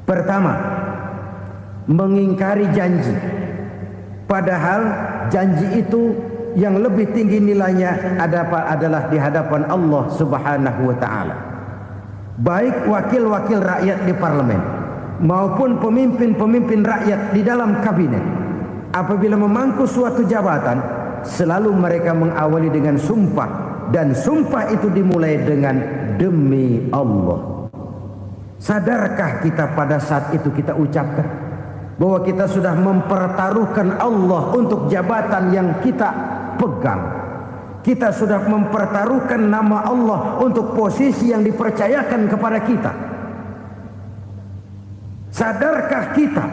Pertama, mengingkari janji. Padahal janji itu yang lebih tinggi nilainya adalah di hadapan Allah Subhanahu wa taala. Baik wakil-wakil rakyat di parlemen maupun pemimpin-pemimpin rakyat di dalam kabinet, apabila memangku suatu jabatan, selalu mereka mengawali dengan sumpah, dan sumpah itu dimulai dengan demi Allah. Sadarkah kita pada saat itu kita ucapkan bahwa kita sudah mempertaruhkan Allah untuk jabatan yang kita pegang? Kita sudah mempertaruhkan nama Allah untuk posisi yang dipercayakan kepada kita. Sadarkah kita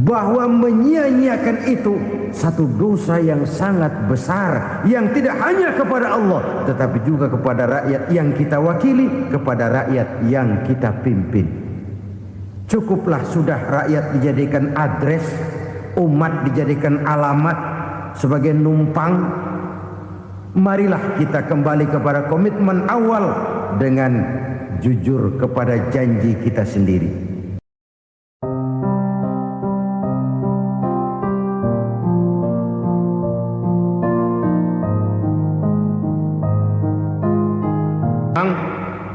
bahwa menyia-nyiakan itu satu dosa yang sangat besar, yang tidak hanya kepada Allah tetapi juga kepada rakyat yang kita wakili, kepada rakyat yang kita pimpin. Cukuplah sudah rakyat dijadikan adres, umat dijadikan alamat sebagai numpang. Marilah kita kembali kepada komitmen awal dengan jujur kepada janji kita sendiri.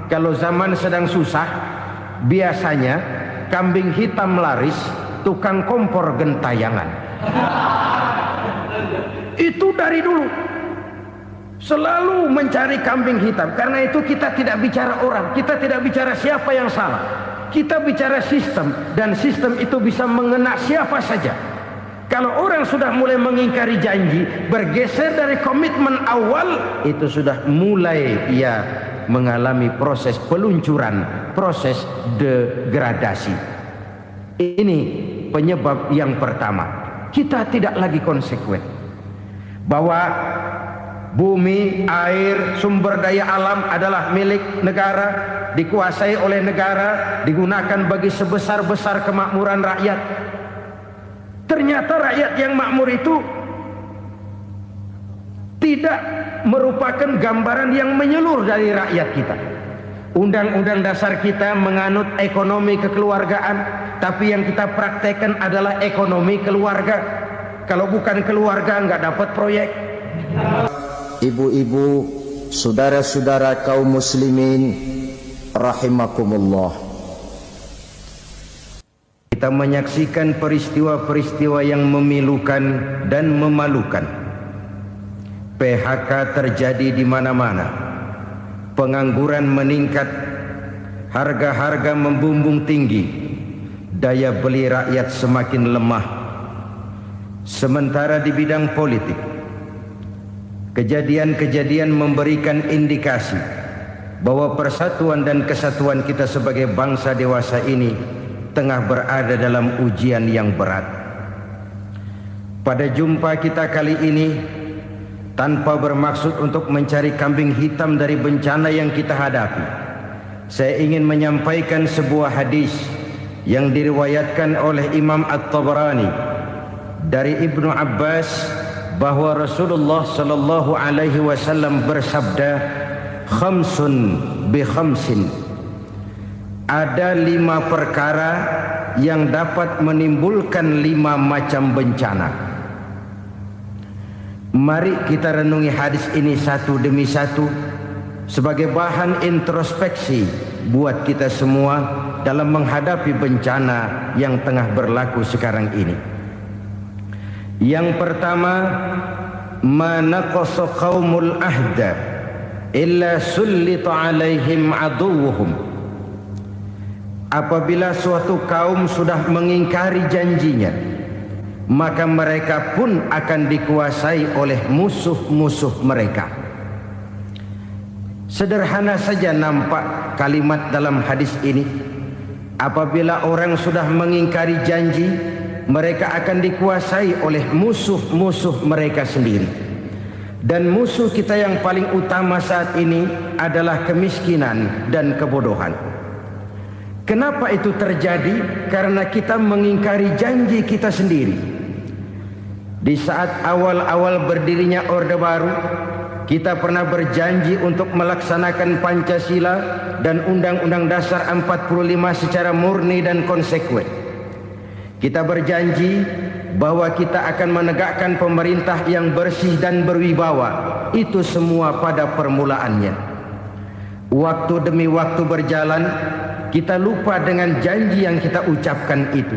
Kalau zaman sedang susah, biasanya kambing hitam laris, tukang kompor gentayangan. Itu dari dulu selalu mencari kambing hitam. Karena itu kita tidak bicara orang, kita tidak bicara siapa yang salah, kita bicara sistem, dan sistem itu bisa mengena siapa saja. Kalau orang sudah mulai mengingkari janji, bergeser dari komitmen awal, itu sudah mulai mengalami proses peluncuran, proses degradasi. Ini penyebab yang pertama. Kita tidak lagi konsekuen bahwa bumi, air, sumber daya alam adalah milik negara, dikuasai oleh negara, digunakan bagi sebesar-besar kemakmuran rakyat. Ternyata rakyat yang makmur itu tidak merupakan gambaran yang menyeluruh dari rakyat kita. Undang-undang dasar kita menganut ekonomi kekeluargaan, tapi yang kita praktekkan adalah ekonomi keluarga. Kalau bukan keluarga nggak dapat proyek. Ibu-ibu, saudara-saudara kaum muslimin rahimakumullah, kita menyaksikan peristiwa-peristiwa yang memilukan dan memalukan. PHK terjadi di mana-mana, pengangguran meningkat, harga-harga membumbung tinggi, daya beli rakyat semakin lemah. Sementara di bidang politik, kejadian-kejadian memberikan indikasi bahwa persatuan dan kesatuan kita sebagai bangsa dewasa ini tengah berada dalam ujian yang berat. Pada jumpa kita kali ini, tanpa bermaksud untuk mencari kambing hitam dari bencana yang kita hadapi, saya ingin menyampaikan sebuah hadis yang diriwayatkan oleh Imam At-Tabarani dari Ibnu Abbas bahwa Rasulullah sallallahu alaihi wasallam bersabda, khamsun bi khamsin, ada 5 perkara yang dapat menimbulkan 5 macam bencana. Mari kita renungi hadis ini satu demi satu sebagai bahan introspeksi buat kita semua dalam menghadapi bencana yang tengah berlaku sekarang ini. Yang pertama, ma naqasa qaumul ahda illa sullita alaihim aduwwuhum. Apabila suatu kaum sudah mengingkari janjinya, maka mereka pun akan dikuasai oleh musuh-musuh mereka. Sederhana saja nampak kalimat dalam hadis ini. Apabila orang sudah mengingkari janji, mereka akan dikuasai oleh musuh-musuh mereka sendiri. Dan musuh kita yang paling utama saat ini adalah kemiskinan dan kebodohan. Kenapa itu terjadi? Karena kita mengingkari janji kita sendiri. Di saat awal-awal berdirinya Orde Baru, kita pernah berjanji untuk melaksanakan Pancasila dan Undang-Undang Dasar 45 secara murni dan konsekuen. Kita berjanji bahwa kita akan menegakkan pemerintah yang bersih dan berwibawa. Itu semua pada permulaannya. Waktu demi waktu berjalan, kita lupa dengan janji yang kita ucapkan itu.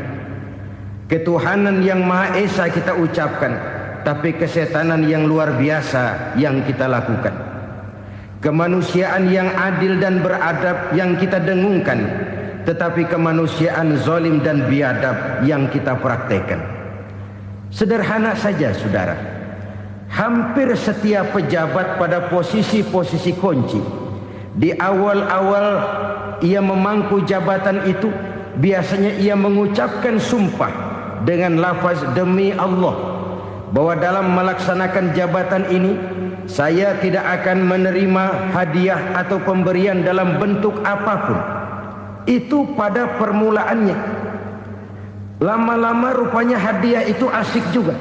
Ketuhanan yang Maha Esa kita ucapkan, tapi kesetanan yang luar biasa yang kita lakukan. Kemanusiaan yang adil dan beradab yang kita dengungkan, tetapi kemanusiaan zalim dan biadab yang kita praktekkan. Sederhana saja saudara, hampir setiap pejabat pada posisi-posisi kunci, di awal-awal ia memangku jabatan itu, biasanya ia mengucapkan sumpah dengan lafaz demi Allah, bahwa dalam melaksanakan jabatan ini saya tidak akan menerima hadiah atau pemberian dalam bentuk apapun. Itu pada permulaannya. Lama-lama rupanya hadiah itu asik juga,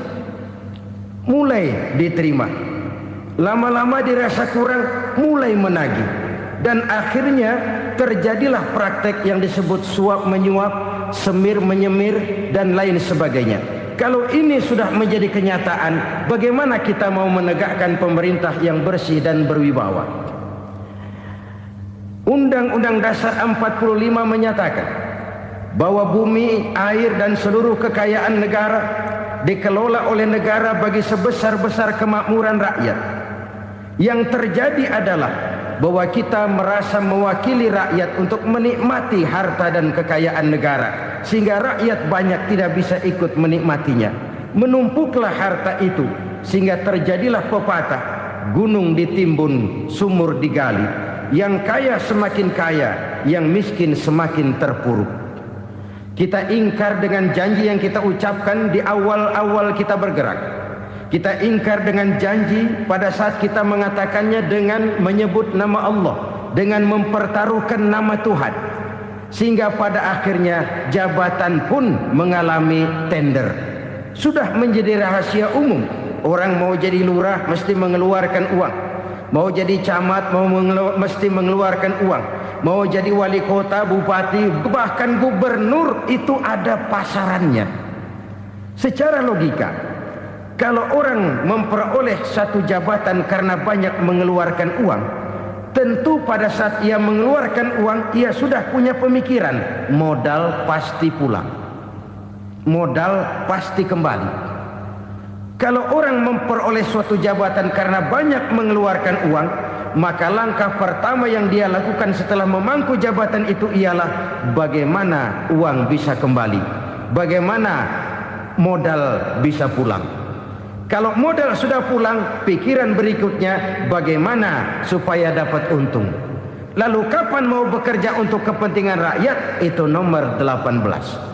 mulai diterima. Lama-lama dirasa kurang, mulai menagih. Dan akhirnya terjadilah praktek yang disebut suap menyuap, semir menyemir, dan lain sebagainya. Kalau ini sudah menjadi kenyataan, bagaimana kita mau menegakkan pemerintah yang bersih dan berwibawa? Undang-Undang Dasar 45 menyatakan bahwa bumi, air, dan seluruh kekayaan negara dikelola oleh negara bagi sebesar-besar kemakmuran rakyat. Yang terjadi adalah bahwa kita merasa mewakili rakyat untuk menikmati harta dan kekayaan negara, sehingga rakyat banyak tidak bisa ikut menikmatinya. Menumpuklah harta itu sehingga terjadilah pepatah, gunung ditimbun, sumur digali. Yang kaya semakin kaya, yang miskin semakin terpuruk. Kita ingkar dengan janji yang kita ucapkan di awal-awal kita bergerak. Kita ingkar dengan janji pada saat kita mengatakannya dengan menyebut nama Allah, dengan mempertaruhkan nama Tuhan. Sehingga pada akhirnya jabatan pun mengalami tender. Sudah menjadi rahasia umum. Orang mau jadi lurah mesti mengeluarkan uang. Mau jadi camat mesti mengeluarkan uang. Mau jadi wali kota, bupati, bahkan gubernur, itu ada pasarannya. Secara logika, kalau orang memperoleh satu jabatan karena banyak mengeluarkan uang, tentu pada saat ia mengeluarkan uang, ia sudah punya pemikiran, modal pasti pulang, modal pasti kembali. Kalau orang memperoleh suatu jabatan karena banyak mengeluarkan uang, maka langkah pertama yang dia lakukan setelah memangku jabatan itu ialah bagaimana uang bisa kembali, bagaimana modal bisa pulang. Kalau modal sudah pulang, pikiran berikutnya bagaimana supaya dapat untung. Lalu kapan mau bekerja untuk kepentingan rakyat? Itu nomor 18.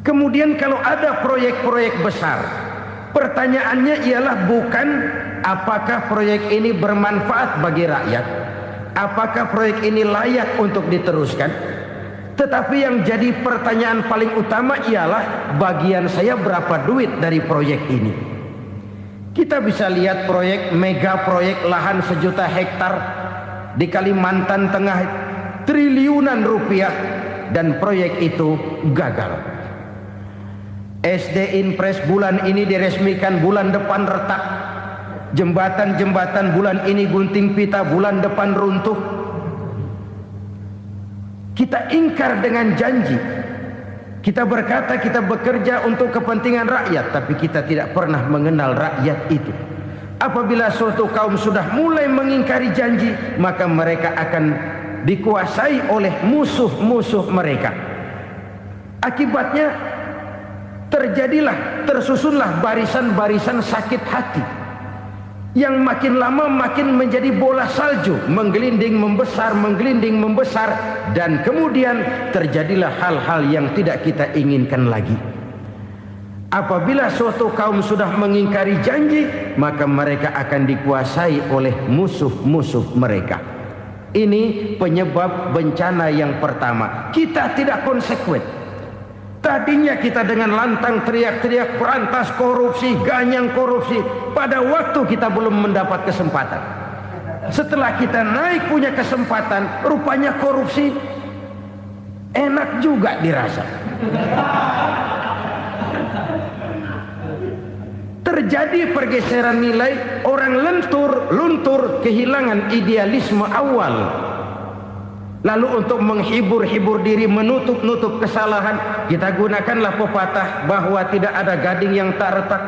Kemudian kalau ada proyek-proyek besar, pertanyaannya ialah bukan apakah proyek ini bermanfaat bagi rakyat, apakah proyek ini layak untuk diteruskan, tetapi yang jadi pertanyaan paling utama ialah bagian saya berapa duit dari proyek ini. Kita bisa lihat proyek, mega proyek lahan 1 juta hektar di Kalimantan Tengah, triliunan rupiah, dan proyek itu gagal. SD Impres bulan ini diresmikan, bulan depan retak. Jembatan-jembatan bulan ini gunting pita, bulan depan runtuh. Kita ingkar dengan janji. Kita berkata kita bekerja untuk kepentingan rakyat, tapi kita tidak pernah mengenal rakyat itu. Apabila suatu kaum sudah mulai mengingkari janji, maka mereka akan dikuasai oleh musuh-musuh mereka. Akibatnya tersusunlah barisan-barisan sakit hati yang makin lama makin menjadi bola salju, menggelinding membesar, dan kemudian terjadilah hal-hal yang tidak kita inginkan lagi. Apabila suatu kaum sudah mengingkari janji, maka mereka akan dikuasai oleh musuh-musuh mereka. Ini penyebab bencana yang pertama. Kita tidak konsekuen. Tadinya kita dengan lantang teriak-teriak berantas korupsi, ganyang korupsi. Pada waktu kita belum mendapat kesempatan. Setelah kita naik punya kesempatan, rupanya korupsi enak juga dirasa. Terjadi pergeseran nilai, orang luntur, kehilangan idealisme awal. Lalu untuk menghibur-hibur diri, menutup kesalahan, kita gunakanlah pepatah bahwa tidak ada gading yang tak retak,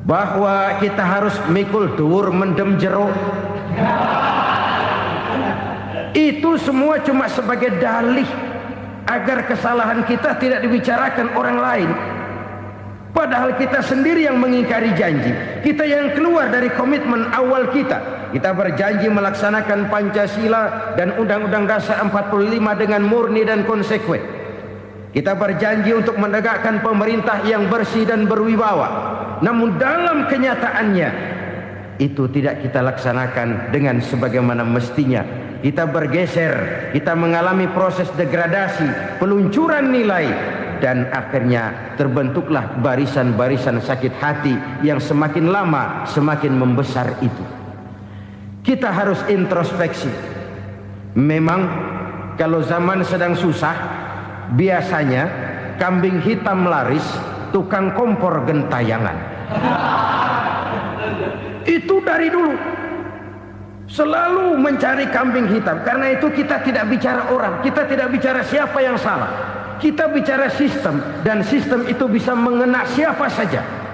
bahwa kita harus mikul dhuwur mendem jero. Itu semua cuma sebagai dalih agar kesalahan kita tidak dibicarakan orang lain. Padahal kita sendiri yang mengingkari janji. Kita yang keluar dari komitmen awal kita. Kita berjanji melaksanakan Pancasila dan Undang-Undang Dasar 45 dengan murni dan konsekuen. Kita berjanji untuk menegakkan pemerintah yang bersih dan berwibawa. Namun dalam kenyataannya itu tidak kita laksanakan dengan sebagaimana mestinya. Kita bergeser, kita mengalami proses degradasi, peluncuran nilai, dan akhirnya terbentuklah barisan-barisan sakit hati yang semakin lama semakin membesar itu. Kita harus introspeksi. Memang kalau zaman sedang susah, biasanya kambing hitam laris, tukang kompor gentayangan. Itu dari dulu selalu mencari kambing hitam. Karena itu kita tidak bicara orang, kita tidak bicara siapa yang salah, kita bicara sistem. Dan sistem itu bisa mengena siapa saja.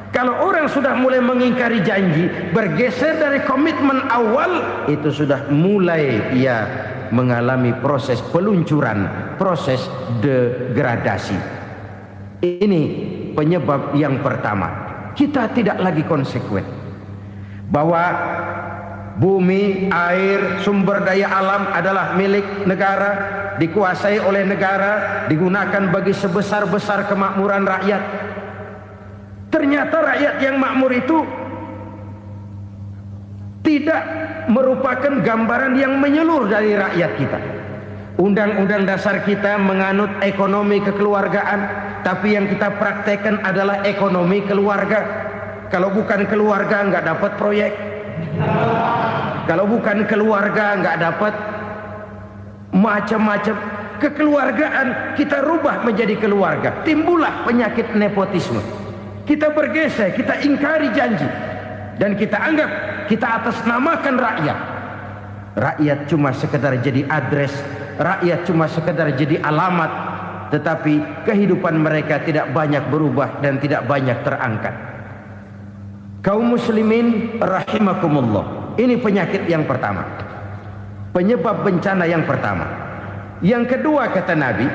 Kalau orang sudah mulai mengingkari janji, bergeser dari komitmen awal, itu sudah mulai ia mengalami proses peluncuran, proses degradasi. Ini penyebab yang pertama. Kita tidak lagi konsekuen bahwa bumi, air, sumber daya alam adalah milik negara, dikuasai oleh negara, digunakan bagi sebesar-besar kemakmuran rakyat. Ternyata rakyat yang makmur itu tidak merupakan gambaran yang menyeluruh dari rakyat kita. Undang-undang dasar kita menganut ekonomi kekeluargaan, tapi yang kita praktekkan adalah ekonomi keluarga. Kalau bukan keluarga nggak dapat proyek. Kalau bukan keluarga nggak dapat macam-macam. Kekeluargaan kita rubah menjadi keluarga. Timbullah penyakit nepotisme. Kita bergeser, kita ingkari janji, dan kita anggap kita atasnamakan rakyat. Rakyat cuma sekedar jadi address, rakyat cuma sekedar jadi alamat, tetapi kehidupan mereka tidak banyak berubah dan tidak banyak terangkat. Kaum muslimin rahimakumullah, ini penyakit yang pertama, penyebab bencana yang pertama. Yang kedua kata Nabi,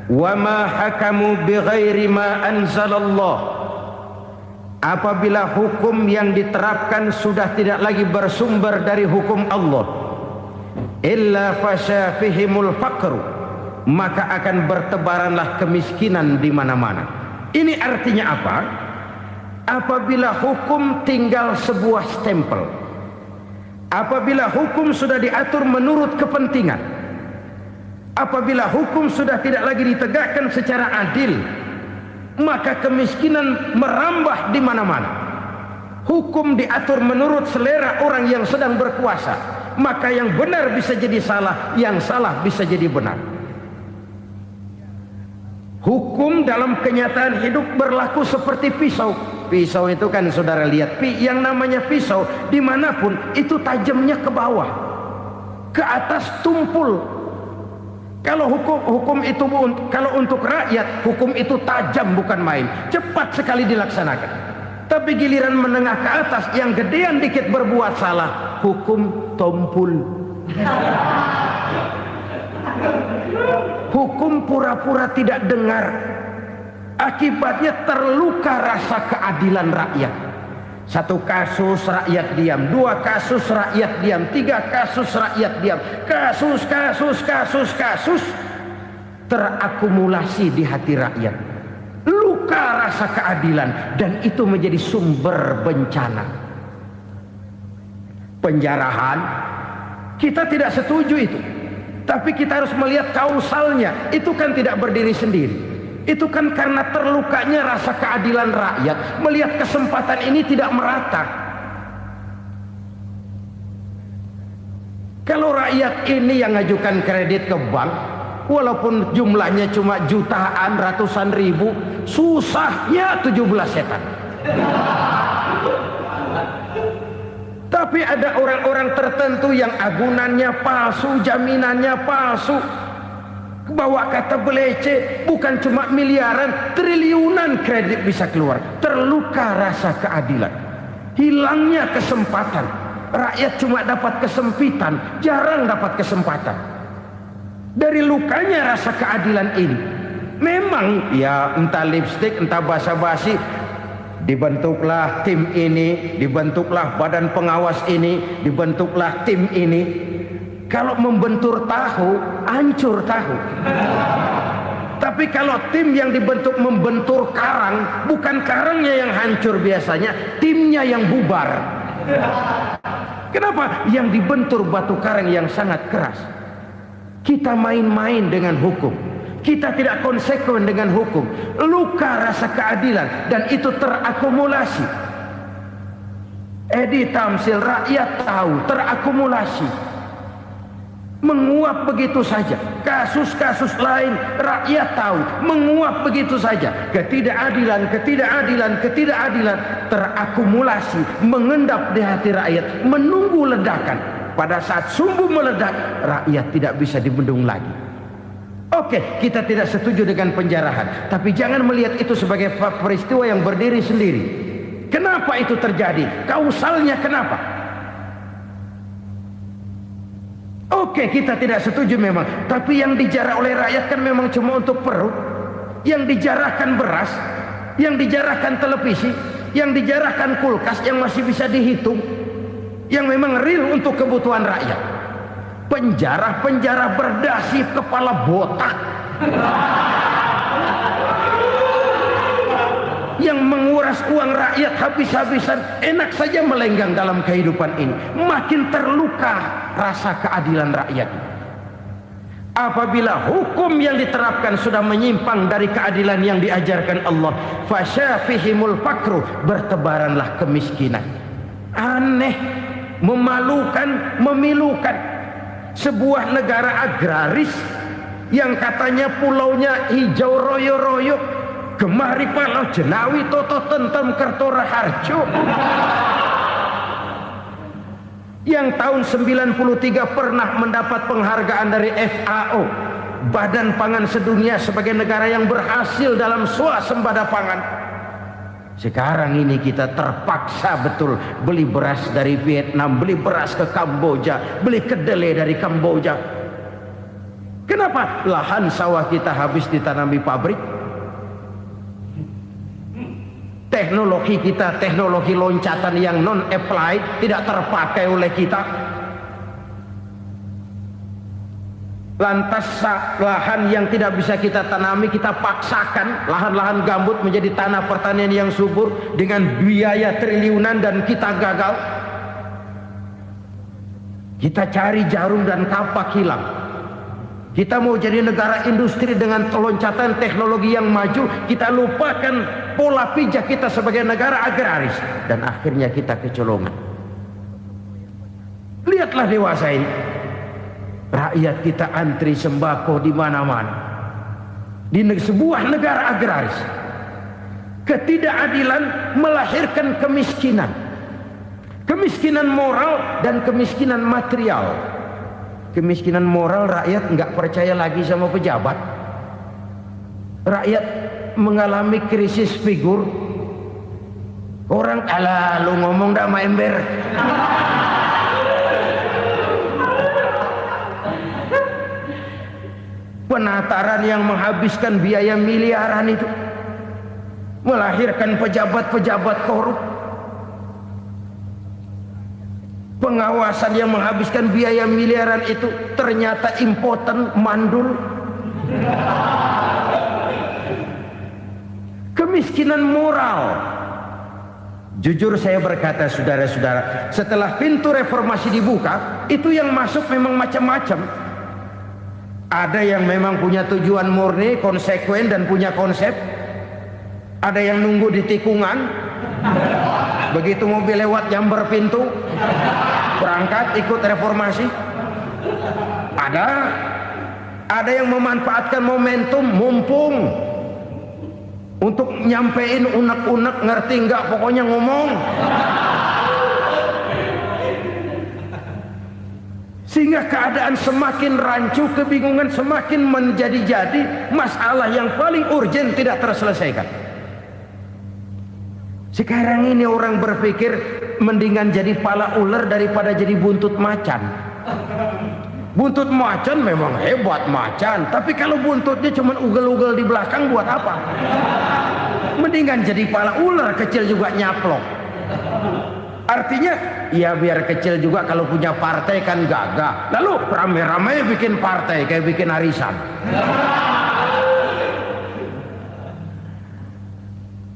wa ma hakamu bighairi ma anzalallah. Apabila hukum yang diterapkan sudah tidak lagi bersumber dari hukum Allah, illa fasha fihimul faqru, maka akan bertebaranlah kemiskinan di mana-mana. Ini artinya apa? Apabila hukum tinggal sebuah stempel, apabila hukum sudah diatur menurut kepentingan, apabila hukum sudah tidak lagi ditegakkan secara adil, maka kemiskinan merambah di mana-mana. Hukum diatur menurut selera orang yang sedang berkuasa, maka yang benar bisa jadi salah, yang salah bisa jadi benar. Hukum dalam kenyataan hidup berlaku seperti pisau. Pisau itu kan saudara lihat, yang namanya pisau dimanapun itu tajamnya ke bawah, ke atas tumpul. Kalau hukum itu, kalau untuk rakyat, hukum itu tajam bukan main, cepat sekali dilaksanakan. Tapi giliran menengah ke atas, yang gedean dikit berbuat salah, hukum tumpul. Hukum pura-pura tidak dengar. Akibatnya terluka rasa keadilan rakyat. Satu kasus rakyat diam, dua kasus rakyat diam, tiga kasus rakyat diam. Kasus terakumulasi di hati rakyat. Luka rasa keadilan, dan itu menjadi sumber bencana. Penjarahan, kita tidak setuju itu. Tapi kita harus melihat kausalnya. Itu kan tidak berdiri sendiri. Itu kan karena terlukanya rasa keadilan rakyat. Melihat kesempatan ini tidak merata. Kalau rakyat ini yang ngajukan kredit ke bank, walaupun jumlahnya cuma jutaan, ratusan ribu, susahnya 17 setan. Tapi ada orang-orang tertentu yang agunannya palsu, jaminannya palsu, bawa kata belece, bukan cuma miliaran, triliunan kredit bisa keluar. Terluka rasa keadilan, hilangnya kesempatan. Rakyat cuma dapat kesempitan, jarang dapat kesempatan. Dari lukanya rasa keadilan ini, memang ya entah lipstik, entah basa-basi, dibentuklah tim ini, dibentuklah badan pengawas ini, dibentuklah tim ini. Kalau membentur tahu, hancur tahu. Tapi kalau tim yang dibentuk membentur karang, bukan karangnya yang hancur biasanya, timnya yang bubar. Kenapa? Yang dibentur batu karang yang sangat keras. Kita main-main dengan hukum, kita tidak konsekuen dengan hukum. Luka rasa keadilan, dan itu terakumulasi. Edi Tamsil, rakyat tahu, terakumulasi, menguap begitu saja. Kasus-kasus lain rakyat tahu, menguap begitu saja. Ketidakadilan, ketidakadilan, ketidakadilan terakumulasi, mengendap di hati rakyat, menunggu ledakan. Pada saat sumbu meledak, rakyat tidak bisa dibendung lagi. Oke, kita tidak setuju dengan penjarahan, tapi jangan melihat itu sebagai peristiwa yang berdiri sendiri. Kenapa itu terjadi? Kausalnya kenapa? Oke, kita tidak setuju memang, tapi yang dijarah oleh rakyat kan memang cuma untuk perut. Yang dijarahkan beras, yang dijarahkan televisi, yang dijarahkan kulkas yang masih bisa dihitung, yang memang real untuk kebutuhan rakyat. Penjara-penjara berdasi kepala botak yang menguras uang rakyat habis-habisan, enak saja melenggang dalam kehidupan ini. Makin terluka rasa keadilan rakyat. Apabila hukum yang diterapkan sudah menyimpang dari keadilan yang diajarkan Allah, fasyafihimul fakru, bertebaranlah kemiskinan. Aneh, memalukan, memilukan. Sebuah negara agraris yang katanya pulaunya hijau royo-royo, gemari palau jenawi toto tentem kertora harjo, yang tahun 93 pernah mendapat penghargaan dari FAO, Badan Pangan Sedunia, sebagai negara yang berhasil dalam swasembada pangan. Sekarang ini kita terpaksa betul beli beras dari Vietnam, beli beras ke Kamboja, beli kedelai dari Kamboja. Kenapa? Lahan sawah kita habis ditanami pabrik. Teknologi kita, teknologi loncatan yang non-applied, tidak terpakai oleh kita. Lantas lahan yang tidak bisa kita tanami, kita paksakan lahan-lahan gambut menjadi tanah pertanian yang subur dengan biaya triliunan, dan kita gagal. Kita cari jarum dan kapak hilang. Kita mau jadi negara industri dengan loncatan teknologi yang maju, kita lupakan pola pijak kita sebagai negara agraris, dan akhirnya kita kecolongan. Lihatlah dewasa ini, rakyat kita antri sembako di mana-mana. Di sebuah negara agraris, ketidakadilan melahirkan kemiskinan. Kemiskinan moral dan kemiskinan material. Kemiskinan moral, rakyat nggak percaya lagi sama pejabat. Rakyat mengalami krisis figur. Orang, alah lu ngomong dah sama ember. Penataran yang menghabiskan biaya miliaran itu melahirkan pejabat-pejabat korup. Pengawasan yang menghabiskan biaya miliaran itu ternyata impoten, mandul. Kemiskinan moral. Jujur saya berkata, saudara-saudara, setelah pintu reformasi dibuka, itu yang masuk memang macam-macam. Ada yang memang punya tujuan murni, konsekuen dan punya konsep. Ada yang nunggu di tikungan, begitu mobil lewat nyamber pintu, berangkat ikut reformasi. Ada yang memanfaatkan momentum mumpung untuk nyampein unek-unek, ngerti nggak, pokoknya ngomong. Sehingga keadaan semakin rancu, kebingungan semakin menjadi-jadi, masalah yang paling urgen tidak terselesaikan. Sekarang ini orang berpikir mendingan jadi pala ular daripada jadi buntut macan. Buntut macan memang hebat macan, tapi kalau buntutnya cuma ugel-ugel di belakang buat apa? Mendingan jadi pala ular, kecil juga nyaplok. Artinya ya biar kecil juga kalau punya partai kan gagah. Lalu rame-rame bikin partai kayak bikin arisan.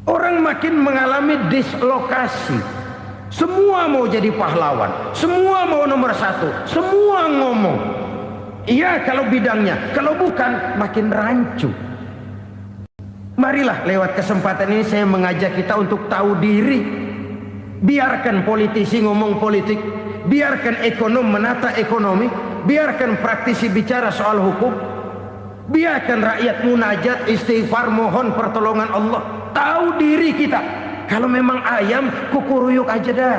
Orang makin mengalami dislokasi. Semua mau jadi pahlawan, semua mau nomor satu, semua ngomong. Iya kalau bidangnya, kalau bukan makin rancu. Marilah lewat kesempatan ini saya mengajak kita untuk tahu diri. Biarkan politisi ngomong politik, biarkan ekonom menata ekonomi, biarkan praktisi bicara soal hukum, biarkan rakyat munajat, istighfar, mohon pertolongan Allah. Tahu diri kita. Kalau memang ayam, kukuruyuk aja dah.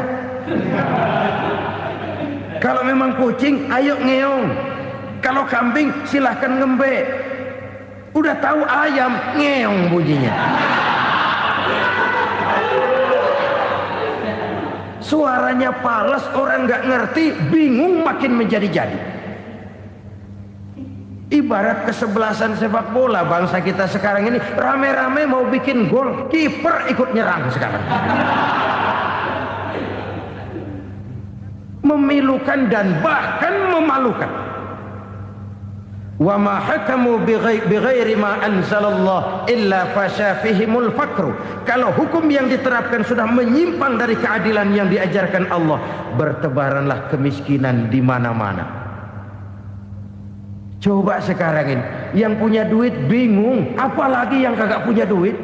Kalau memang kucing, ayo ngeong. Kalau kambing, silahkan ngembe. Udah tahu ayam, ngeong bunyinya. Suaranya palas, orang nggak ngerti, bingung, makin menjadi-jadi. Ibarat kesebelasan sepak bola bangsa kita sekarang ini, rame-rame mau bikin gol, kiper ikut nyerang sekarang. Memilukan dan bahkan memalukan. Wa ma hakamu bighairi ma anzalallah illa fasyafihimul fakru. Kalau hukum yang diterapkan sudah menyimpang dari keadilan yang diajarkan Allah, bertebaranlah kemiskinan di mana-mana. Coba sekarang ini yang punya duit bingung, apalagi yang kagak punya duit.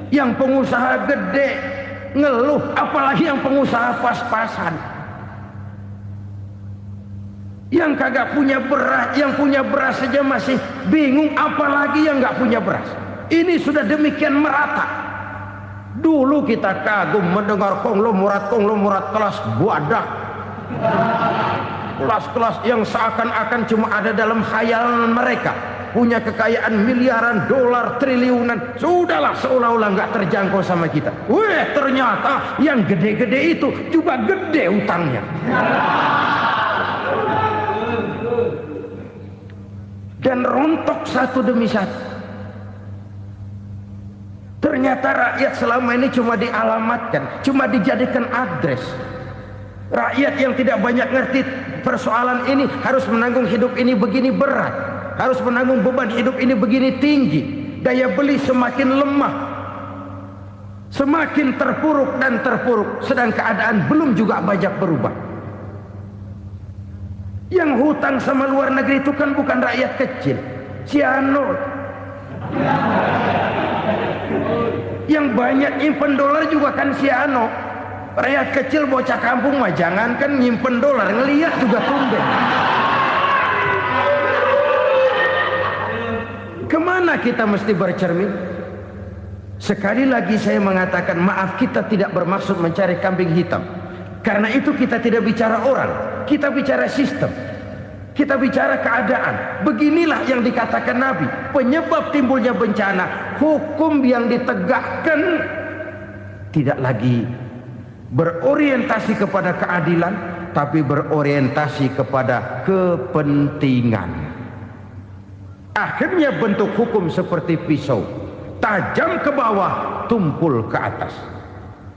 Yang pengusaha gede ngeluh, apalagi yang pengusaha pas-pasan. Yang kagak punya beras, yang punya beras saja masih bingung, apalagi yang nggak punya beras. Ini sudah demikian merata. Dulu kita kagum mendengar konglomerat kelas buadah, kelas-kelas yang seakan-akan cuma ada dalam khayalan mereka, punya kekayaan miliaran dolar, triliunan. Sudahlah, seolah-olah nggak terjangkau sama kita. Weh, ternyata yang gede-gede itu juga gede utangnya. Dan rontok satu demi satu. Ternyata rakyat selama ini cuma dialamatkan, cuma dijadikan address. Rakyat yang tidak banyak ngerti persoalan ini harus menanggung hidup ini begini berat, harus menanggung beban hidup ini begini tinggi. Daya beli semakin lemah, semakin terpuruk dan terpuruk, sedang keadaan belum juga banyak berubah. Yang hutang sama luar negeri itu kan bukan rakyat kecil, Ciano. Yang banyak nyimpen dolar juga kan Ciano. Rakyat kecil bocah kampung mah jangankan nyimpen dolar, ngelihat juga tumben. Kemana kita mesti bercermin? Sekali lagi saya mengatakan maaf, kita tidak bermaksud mencari kambing hitam. Karena itu kita tidak bicara orang, kita bicara sistem, kita bicara keadaan. Beginilah yang dikatakan Nabi, penyebab timbulnya bencana, hukum yang ditegakkan tidak lagi berorientasi kepada keadilan, tapi berorientasi kepada kepentingan. Akhirnya bentuk hukum seperti pisau, tajam ke bawah, tumpul ke atas.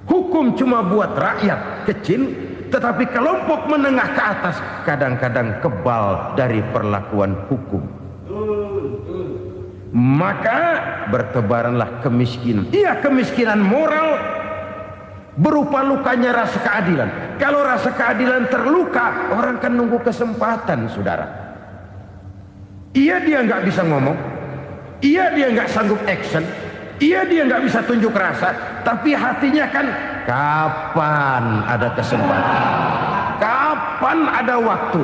Hukum cuma buat rakyat kecil, tetapi kelompok menengah ke atas kadang-kadang kebal dari perlakuan hukum. Maka bertebaranlah kemiskinan. Iya, kemiskinan moral berupa lukanya rasa keadilan. Kalau rasa keadilan terluka, orang kan nunggu kesempatan, saudara. Iya dia nggak bisa ngomong, iya dia nggak sanggup action, iya dia nggak bisa tunjuk rasa, tapi hatinya kan kapan ada kesempatan, kapan ada waktu,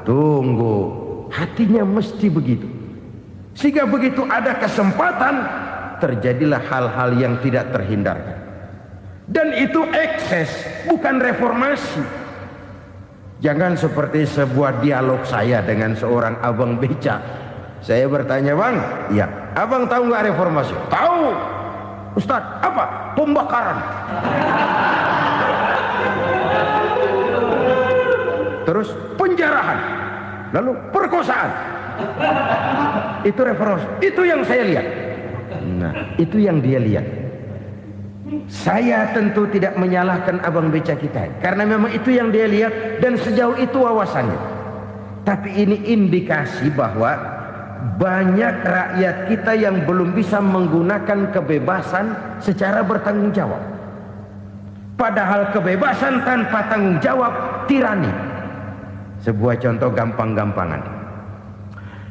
tunggu, hatinya mesti begitu. Sehingga begitu ada kesempatan, terjadilah hal-hal yang tidak terhindarkan. Dan itu ekses, bukan reformasi. Jangan seperti sebuah dialog saya dengan seorang abang beca. Saya bertanya, bang, ya, abang tahu nggak reformasi? Tahu. Ustadz, apa? Pembakaran. Terus penjarahan. Lalu perkosaan. Itu reformasi. Itu yang saya lihat. Nah, itu yang dia lihat. Saya tentu tidak menyalahkan abang beca kita, karena memang itu yang dia lihat dan sejauh itu wawasannya. Tapi ini indikasi bahwa banyak rakyat kita yang belum bisa menggunakan kebebasan secara bertanggung jawab. Padahal kebebasan tanpa tanggung jawab tirani. Sebuah contoh gampang-gampangan.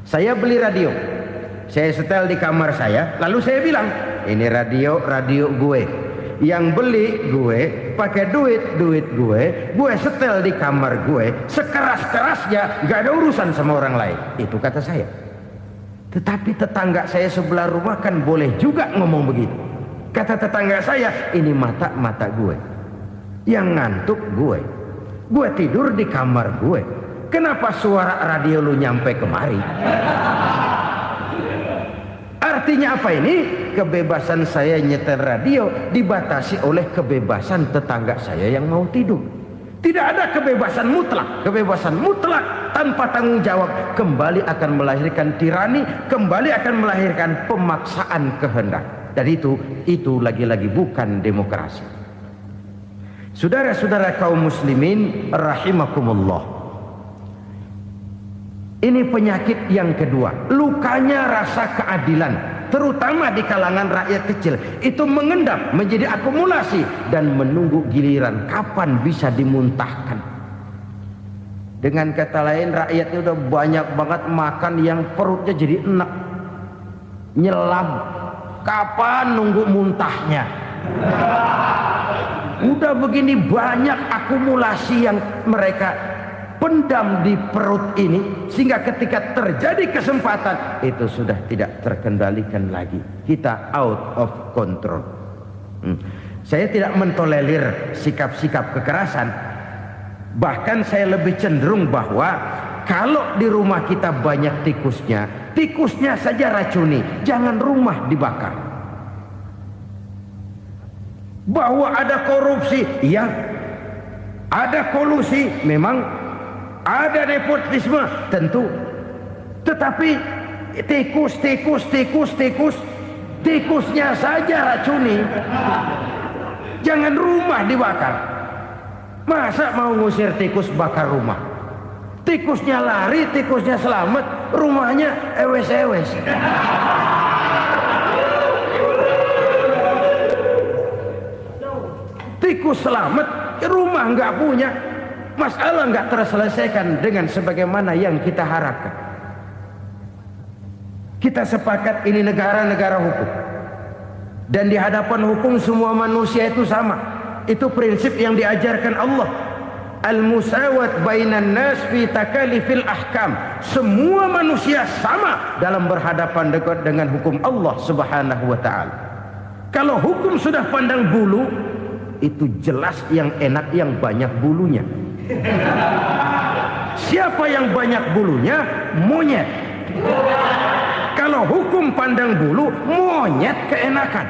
Saya beli radio, saya setel di kamar saya, lalu saya bilang, ini radio gue. Yang beli gue, pakai duit gue setel di kamar gue, sekeras-kerasnya, gak ada urusan sama orang lain. Itu kata saya. Tetapi tetangga saya sebelah rumah kan boleh juga ngomong begitu. Kata tetangga saya, ini mata gue, yang ngantuk gue tidur di kamar gue, kenapa suara radio lu nyampe kemari? Artinya apa ini? Kebebasan saya nyetel radio dibatasi oleh kebebasan tetangga saya yang mau tidur. Tidak ada kebebasan mutlak. Kebebasan mutlak tanpa tanggung jawab kembali akan melahirkan tirani, kembali akan melahirkan pemaksaan kehendak. Dan itu lagi-lagi bukan demokrasi. Saudara-saudara kaum muslimin rahimakumullah. Ini penyakit yang kedua, lukanya rasa keadilan, terutama di kalangan rakyat kecil. Itu mengendap menjadi akumulasi dan menunggu giliran kapan bisa dimuntahkan. Dengan kata lain, rakyatnya udah banyak banget makan yang perutnya jadi enak, nyelam. Kapan nunggu muntahnya? Udah begini banyak akumulasi yang mereka pendam di perut ini, sehingga ketika terjadi kesempatan itu sudah tidak terkendalikan lagi. Kita out of control. Saya tidak mentolerir sikap-sikap kekerasan. Bahkan saya lebih cenderung bahwa kalau di rumah kita banyak tikusnya saja racuni, jangan rumah dibakar. Bahwa ada korupsi, iya. Ada kolusi, memang. Ada nepotisme, tentu. Tetapi tikusnya saja racuni. Jangan rumah dibakar. Masa mau ngusir tikus bakar rumah? Tikusnya lari, tikusnya selamat, rumahnya ewes-ewes. Tikus selamat, rumah nggak punya. Masalah nggak terselesaikan dengan sebagaimana yang kita harapkan. Kita sepakat ini negara hukum, dan di hadapan hukum semua manusia itu sama. Itu prinsip yang diajarkan Allah. Al-musawat bainan nas fi takalifil ahkam. Semua manusia sama dalam berhadapan dengan hukum Allah Subhanahu wa taala. Kalau hukum sudah pandang bulu, itu jelas yang enak yang banyak bulunya. Siapa yang banyak bulunya? Monyet. Kalau hukum pandang bulu, monyet keenakan.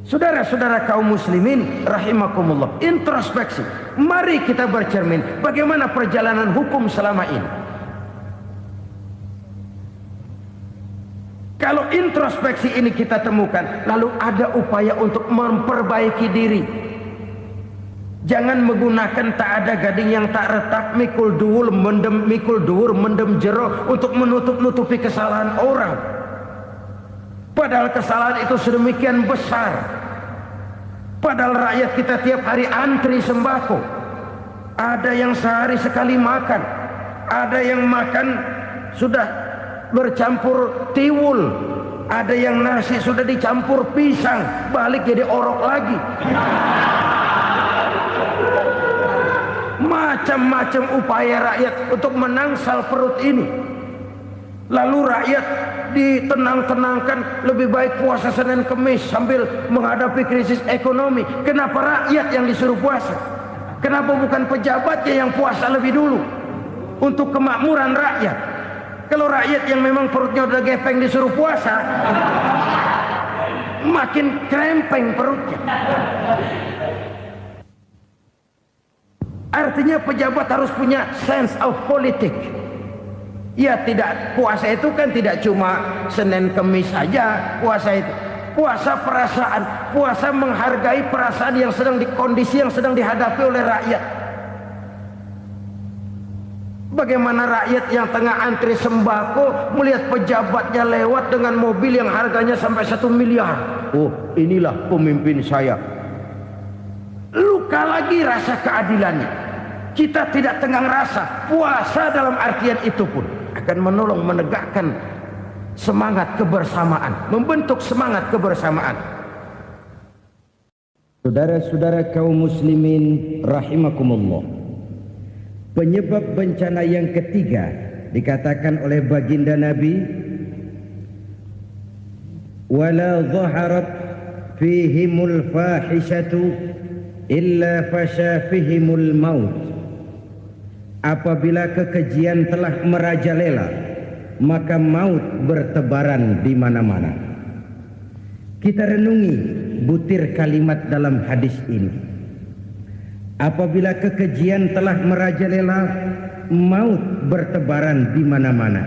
Saudara-saudara kaum muslimin rahimakumullah, introspeksi. Mari kita bercermin bagaimana perjalanan hukum selama ini. Kalau introspeksi ini kita temukan, lalu ada upaya untuk memperbaiki diri. Jangan menggunakan tak ada gading yang tak retak, mikul dhuwur mendem jero untuk menutup-nutupi kesalahan orang. Padahal kesalahan itu sedemikian besar. Padahal rakyat kita tiap hari antri sembako. Ada yang sehari sekali makan, ada yang makan sudah bercampur tiwul, ada yang nasi sudah dicampur pisang, balik jadi orok lagi. Macam-macam upaya rakyat untuk menangsal perut ini. Lalu rakyat ditenang-tenangkan, lebih baik puasa Senin Kemis sambil menghadapi krisis ekonomi. Kenapa rakyat yang disuruh puasa? Kenapa bukan pejabatnya yang puasa lebih dulu untuk kemakmuran rakyat? Kalau rakyat yang memang perutnya udah gepeng disuruh puasa, makin krempeng perutnya. Artinya pejabat harus punya sense of politics. Ya, tidak, puasa itu kan tidak cuma Senin Kemis saja puasa itu. Puasa perasaan, puasa menghargai perasaan yang sedang kondisi yang sedang dihadapi oleh rakyat. Bagaimana rakyat yang tengah antri sembako melihat pejabatnya lewat dengan mobil yang harganya sampai 1 miliar. Oh, inilah pemimpin saya. Luka lagi rasa keadilannya. Kita tidak tenggang rasa. Puasa dalam artian itu pun akan menolong menegakkan semangat kebersamaan, membentuk semangat kebersamaan. Saudara-saudara kaum muslimin rahimakumullah, penyebab bencana yang ketiga dikatakan oleh baginda Nabi, wala zaharat fihimul fahishatu illa fasha fihimul maut. Apabila kekejian telah merajalela, maka maut bertebaran di mana-mana. Kita renungi butir kalimat dalam hadis ini. Apabila kekejian telah merajalela, maut bertebaran di mana-mana.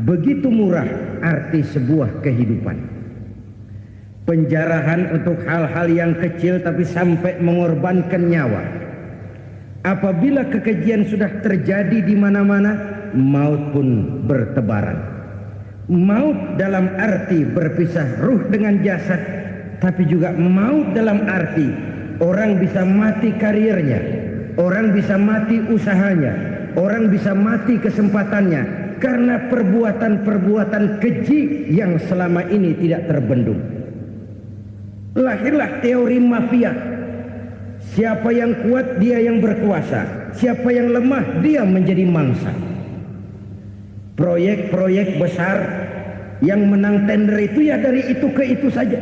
Begitu murah arti sebuah kehidupan. Penjarahan untuk hal-hal yang kecil tapi sampai mengorbankan nyawa. Apabila kekejian sudah terjadi di mana-mana, maut pun bertebaran. Maut dalam arti berpisah ruh dengan jasad, tapi juga maut dalam arti orang bisa mati karirnya, orang bisa mati usahanya, orang bisa mati kesempatannya karena perbuatan-perbuatan keji yang selama ini tidak terbendung. Lahirlah teori mafia. Siapa yang kuat dia yang berkuasa, siapa yang lemah dia menjadi mangsa. Proyek-proyek besar yang menang tender itu ya dari itu ke itu saja.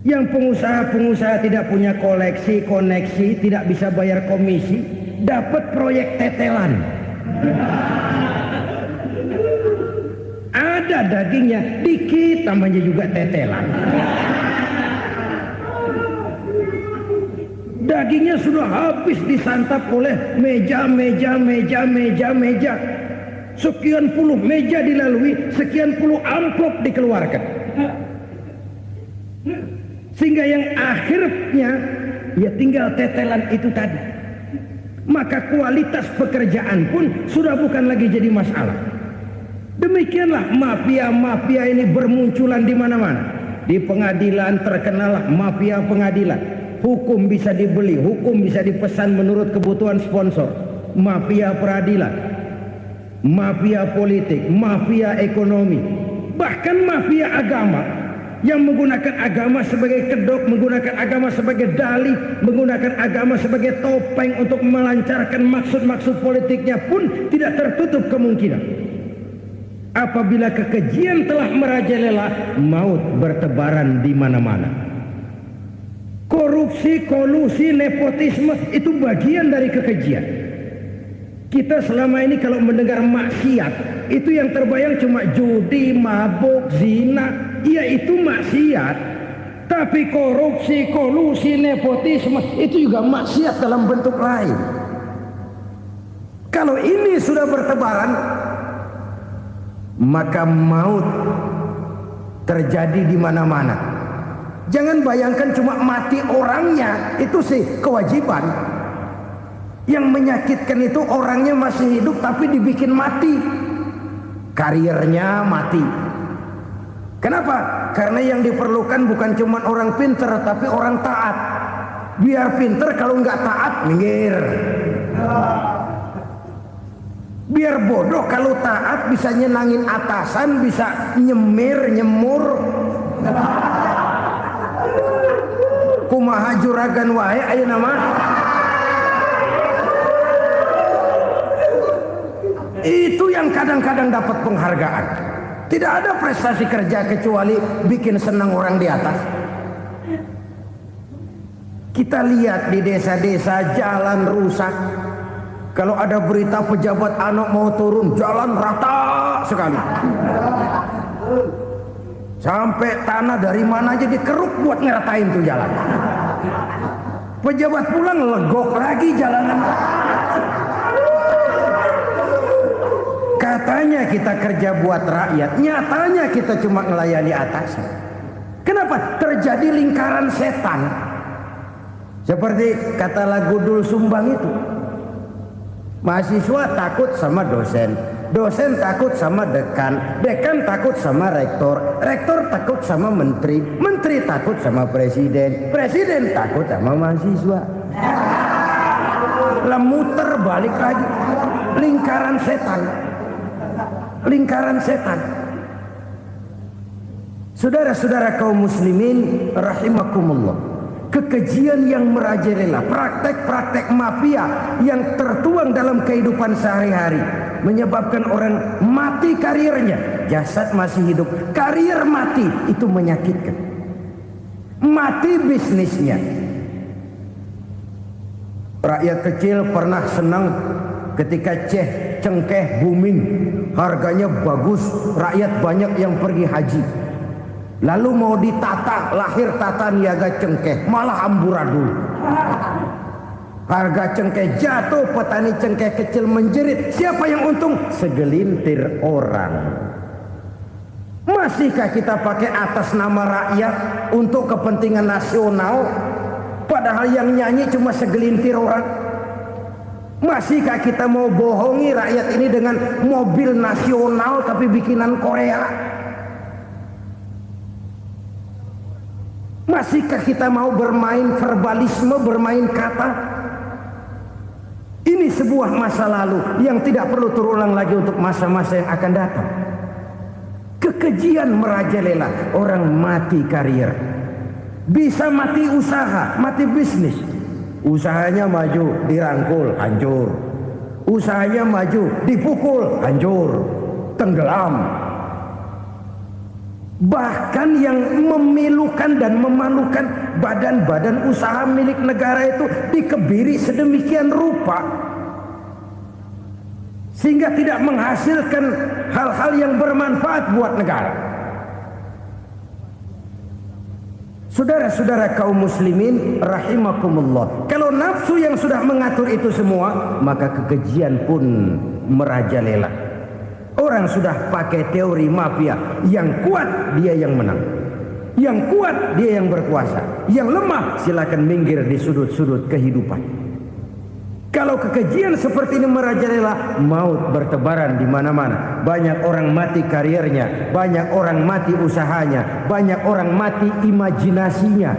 Yang pengusaha-pengusaha tidak punya koleksi, koneksi, tidak bisa bayar komisi, dapat proyek tetelan. Ada dagingnya, dikit namanya juga tetelan. Dagingnya sudah habis disantap oleh meja. Sekian puluh meja dilalui, sekian puluh amplop dikeluarkan. Sehingga yang akhirnya ya tinggal tetelan itu tadi. Maka kualitas pekerjaan pun sudah bukan lagi jadi masalah. Demikianlah mafia-mafia ini bermunculan di mana-mana. Di pengadilan terkenallah mafia pengadilan. Hukum bisa dibeli, hukum bisa dipesan menurut kebutuhan sponsor. Mafia peradilan, mafia politik, mafia ekonomi, bahkan mafia agama yang menggunakan agama sebagai kedok, menggunakan agama sebagai dalih, menggunakan agama sebagai topeng untuk melancarkan maksud-maksud politiknya pun tidak tertutup kemungkinan. Apabila kekejian telah merajalela, maut bertebaran di mana-mana. Korupsi, kolusi, nepotisme itu bagian dari kekejian. Kita selama ini kalau mendengar maksiat, itu yang terbayang cuma judi, mabuk, zina. Iya, itu maksiat. Tapi korupsi, kolusi, nepotisme itu juga maksiat dalam bentuk lain. Kalau ini sudah bertebaran, maka maut terjadi di mana-mana. Jangan bayangkan cuma mati orangnya, itu sih kewajiban. Yang menyakitkan itu orangnya masih hidup tapi dibikin mati. Karirnya mati. Kenapa? Karena yang diperlukan bukan cuma orang pinter tapi orang taat. Biar pinter, kalau nggak taat minggir. Biar bodoh kalau taat bisa nyenangin atasan, bisa nyemur. Kumaha juragan wae ayeuna mah. Itu yang kadang-kadang dapat penghargaan. Tidak ada prestasi kerja kecuali bikin senang orang di atas. Kita lihat di desa-desa jalan rusak. Kalau ada berita pejabat anak mau turun, jalan rata sekali. Sampai tanah dari mana aja dikeruk buat ngeratain tuh jalan. Pejabat pulang legok lagi jalanan. Katanya kita kerja buat rakyat, nyatanya kita cuma melayani atasan. Kenapa? Terjadi lingkaran setan. Seperti kata lagu Dul Sumbang itu. Mahasiswa takut sama dosen, dosen takut sama dekan, dekan takut sama rektor, rektor takut sama menteri, menteri takut sama presiden, presiden takut sama mahasiswa. Muter balik lagi. Lingkaran setan. Lingkaran setan. Saudara-saudara kaum muslimin rahimakumullah. Kekejian yang merajalela, praktek-praktek mafia yang tertuang dalam kehidupan sehari-hari menyebabkan orang mati karirnya, jasad masih hidup, karir mati, itu menyakitkan. Mati bisnisnya. Rakyat kecil pernah senang ketika cengkeh booming, harganya bagus, rakyat banyak yang pergi haji. Lalu mau ditata, lahir tata niaga cengkeh, malah amburadul. Harga cengkeh jatuh, petani cengkeh kecil menjerit. Siapa yang untung? Segelintir orang. Masihkah kita pakai atas nama rakyat untuk kepentingan nasional? Padahal yang nyanyi cuma segelintir orang. Masihkah kita mau bohongi rakyat ini dengan mobil nasional tapi bikinan Korea? Masihkah kita mau bermain verbalisme, bermain kata? Ini sebuah masa lalu yang tidak perlu terulang lagi untuk masa-masa yang akan datang. Kekejian merajalela, orang mati karir. Bisa mati usaha, mati bisnis. Usahanya maju, dirangkul, hancur. Usahanya maju, dipukul, hancur, tenggelam. Bahkan yang memilukan dan memalukan badan-badan usaha milik negara itu dikebiri sedemikian rupa sehingga tidak menghasilkan hal-hal yang bermanfaat buat negara. Saudara-saudara kaum muslimin rahimakumullah, kalau nafsu yang sudah mengatur itu semua, maka kekejian pun merajalela. Orang sudah pakai teori mafia, yang kuat dia yang menang, yang kuat dia yang berkuasa, yang lemah silakan minggir di sudut-sudut kehidupan. Kalau kekejian seperti ini merajalela, maut bertebaran di mana-mana. Banyak orang mati karirnya, banyak orang mati usahanya, banyak orang mati imajinasinya.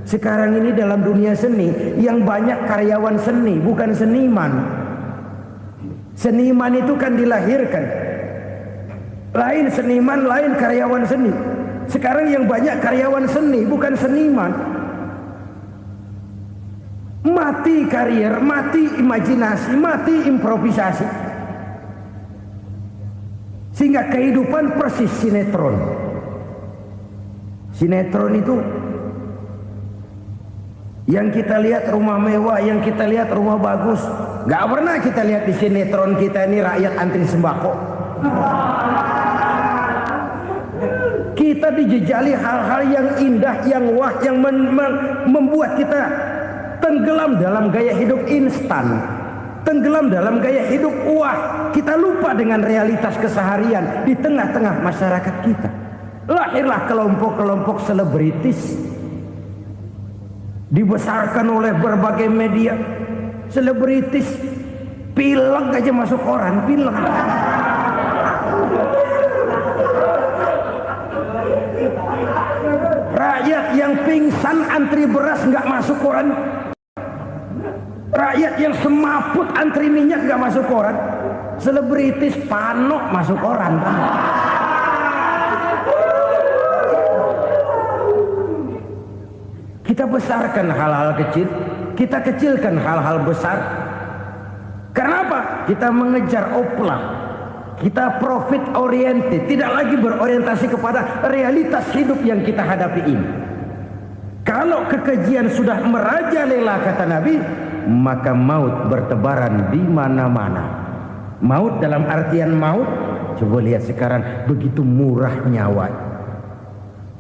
Sekarang ini dalam dunia seni yang banyak karyawan seni, bukan seniman. Seniman itu kan dilahirkan. Lain seniman, lain karyawan seni. Sekarang yang banyak karyawan seni, bukan seniman. Mati karir, mati imajinasi, mati improvisasi. Sehingga kehidupan persis sinetron. Sinetron itu yang kita lihat rumah mewah, yang kita lihat rumah bagus. Gak pernah kita lihat di sinetron kita ini rakyat antri sembako. Kita dijejali hal-hal yang indah, yang wah, yang membuat kita tenggelam dalam gaya hidup instan, tenggelam dalam gaya hidup wah. Kita lupa dengan realitas keseharian di tengah-tengah masyarakat kita. Lahirlah kelompok-kelompok selebritis, dibesarkan oleh berbagai media. Selebritis pilek aja masuk koran, pilek. Rakyat yang pingsan antri beras nggak masuk koran. Rakyat yang semaput antri minyak nggak masuk koran. Selebritis panok masuk koran. Kita besarkan hal-hal kecil, kita kecilkan hal-hal besar. Karena apa? Kita mengejar oplah. Kita profit oriented, tidak lagi berorientasi kepada realitas hidup yang kita hadapi ini. Kalau kekejian sudah merajalela, kata Nabi, maka maut bertebaran di mana-mana. Maut dalam artian maut, coba lihat sekarang begitu murah nyawa.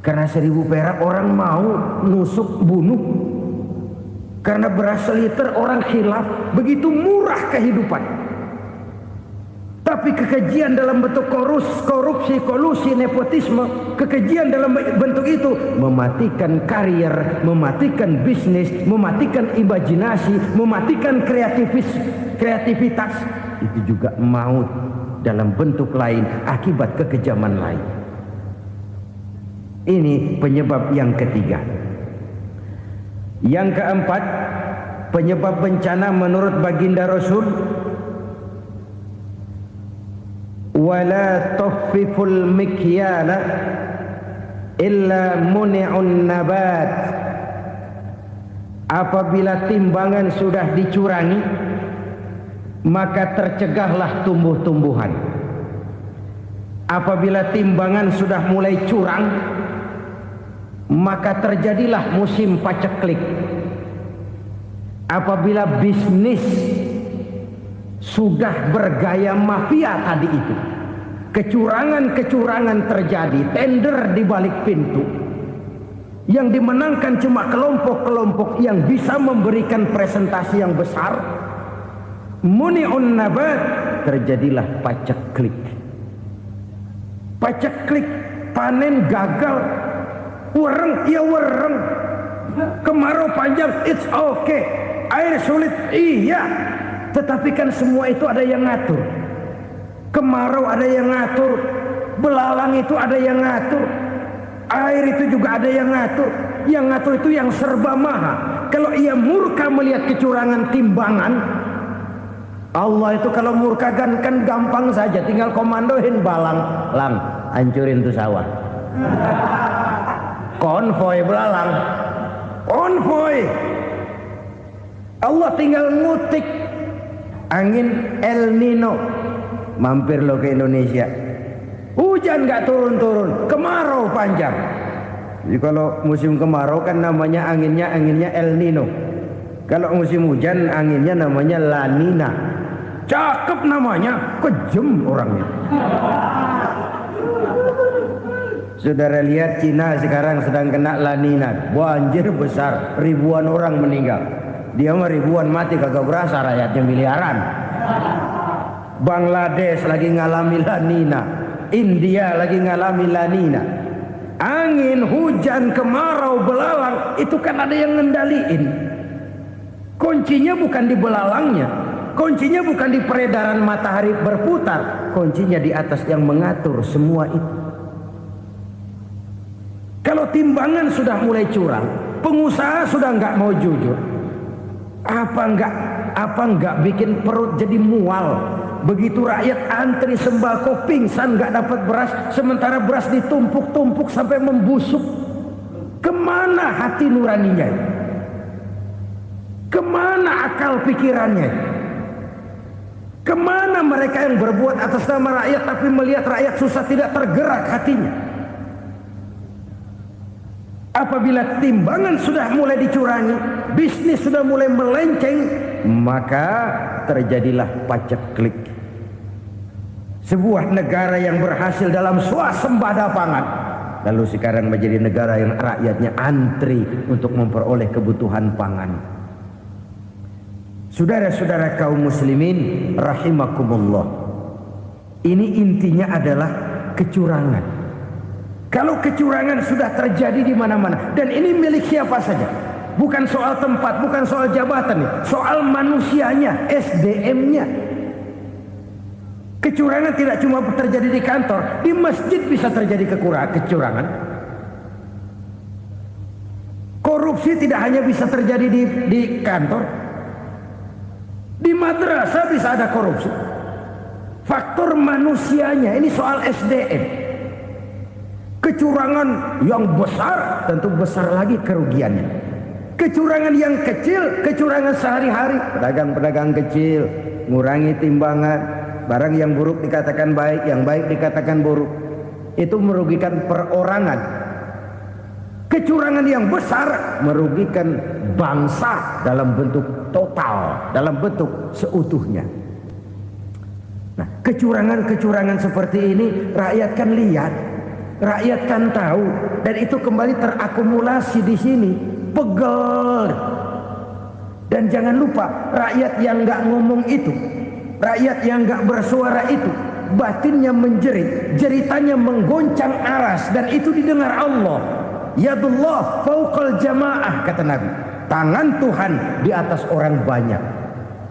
Karena 1000 perak orang mau nusuk bunuh. Karena beras seliter orang khilaf, begitu murah kehidupan. Tapi kekejian dalam bentuk korupsi, kolusi, nepotisme, kekejian dalam bentuk itu mematikan karier, mematikan bisnis, mematikan imajinasi, mematikan kreativitas. Itu juga maut dalam bentuk lain akibat kekejaman lain. Ini penyebab yang ketiga. Yang keempat, penyebab bencana menurut baginda Rasul, wala tuffiful mikyala illa muni'un nabat. Apabila timbangan sudah dicurangi, maka tercegahlah tumbuh-tumbuhan. Apabila timbangan sudah mulai curang, maka terjadilah musim paceklik. Apabila bisnis sudah bergaya mafia tadi itu, kecurangan-kecurangan terjadi, tender di balik pintu, yang dimenangkan cuma kelompok-kelompok yang bisa memberikan presentasi yang besar, muni'un nabat, terjadilah paceklik. Paceklik, panen gagal, wereng, ya wereng, kemarau panjang, it's okay, air sulit, iya. Tetapi kan semua itu ada yang ngatur. Kemarau ada yang ngatur, belalang itu ada yang ngatur, air itu juga ada yang ngatur. Yang ngatur itu yang serba maha. Kalau ia murka melihat kecurangan timbangan, Allah itu kalau murka kan gampang saja, tinggal komandoin balang, lang, hancurin tuh sawah. Konvoy belalang, konvoy. Allah tinggal ngutik. Angin El Nino, mampir lo ke Indonesia. Hujan gak turun-turun, kemarau panjang. Jadi kalau musim kemarau kan namanya anginnya El Nino. Kalau musim hujan anginnya namanya La Nina. Cakep namanya, kejem orangnya. Saudara lihat Cina sekarang sedang kena La Nina, banjir besar, ribuan orang meninggal. Dia mah ribuan mati kagak berasa, rakyatnya miliaran. Bangladesh lagi ngalami La Nina, India lagi ngalami La Nina. Angin, hujan, kemarau, belalang itu kan ada yang ngendaliin. Kuncinya bukan di belalangnya, kuncinya bukan di peredaran matahari berputar, kuncinya di atas yang mengatur semua itu. Kalau timbangan sudah mulai curang, pengusaha sudah nggak mau jujur, apa enggak bikin perut jadi mual. Begitu rakyat antri sembako pingsan nggak dapat beras, sementara beras ditumpuk-tumpuk sampai membusuk. Kemana hati nuraninya? Kemana akal pikirannya? Kemana mereka yang berbuat atas nama rakyat tapi melihat rakyat susah tidak tergerak hatinya? Apabila timbangan sudah mulai dicurangi, bisnis sudah mulai melenceng, maka terjadilah paceklik. Sebuah negara yang berhasil dalam swasembada pangan, lalu sekarang menjadi negara yang rakyatnya antri untuk memperoleh kebutuhan pangan. Saudara-saudara kaum muslimin rahimakumullah, ini intinya adalah kecurangan. Kalau kecurangan sudah terjadi di mana-mana, dan ini milik siapa saja, bukan soal tempat, bukan soal jabatan, soal manusianya, SDM-nya. Kecurangan tidak cuma terjadi di kantor, di masjid bisa terjadi kecurangan. Korupsi tidak hanya bisa terjadi di kantor, di madrasah bisa ada korupsi. faktor manusianya, ini soal SDM. Kecurangan yang besar, tentu besar lagi kerugiannya. Kecurangan yang kecil, kecurangan sehari-hari, pedagang-pedagang kecil ngurangi timbangan, barang yang buruk dikatakan baik, yang baik dikatakan buruk, itu merugikan perorangan. Kecurangan yang besar merugikan bangsa dalam bentuk total, dalam bentuk seutuhnya. Nah, kecurangan-kecurangan seperti ini rakyat kan lihat, rakyat kan tahu, dan itu kembali terakumulasi di sini, pegel. Dan jangan lupa, rakyat yang nggak ngomong itu, rakyat yang nggak bersuara itu, batinnya menjerit, jeritannya menggoncang aras, dan itu didengar Allah. Yadullah fauqal jamaah, kata Nabi. Tangan Tuhan di atas orang banyak.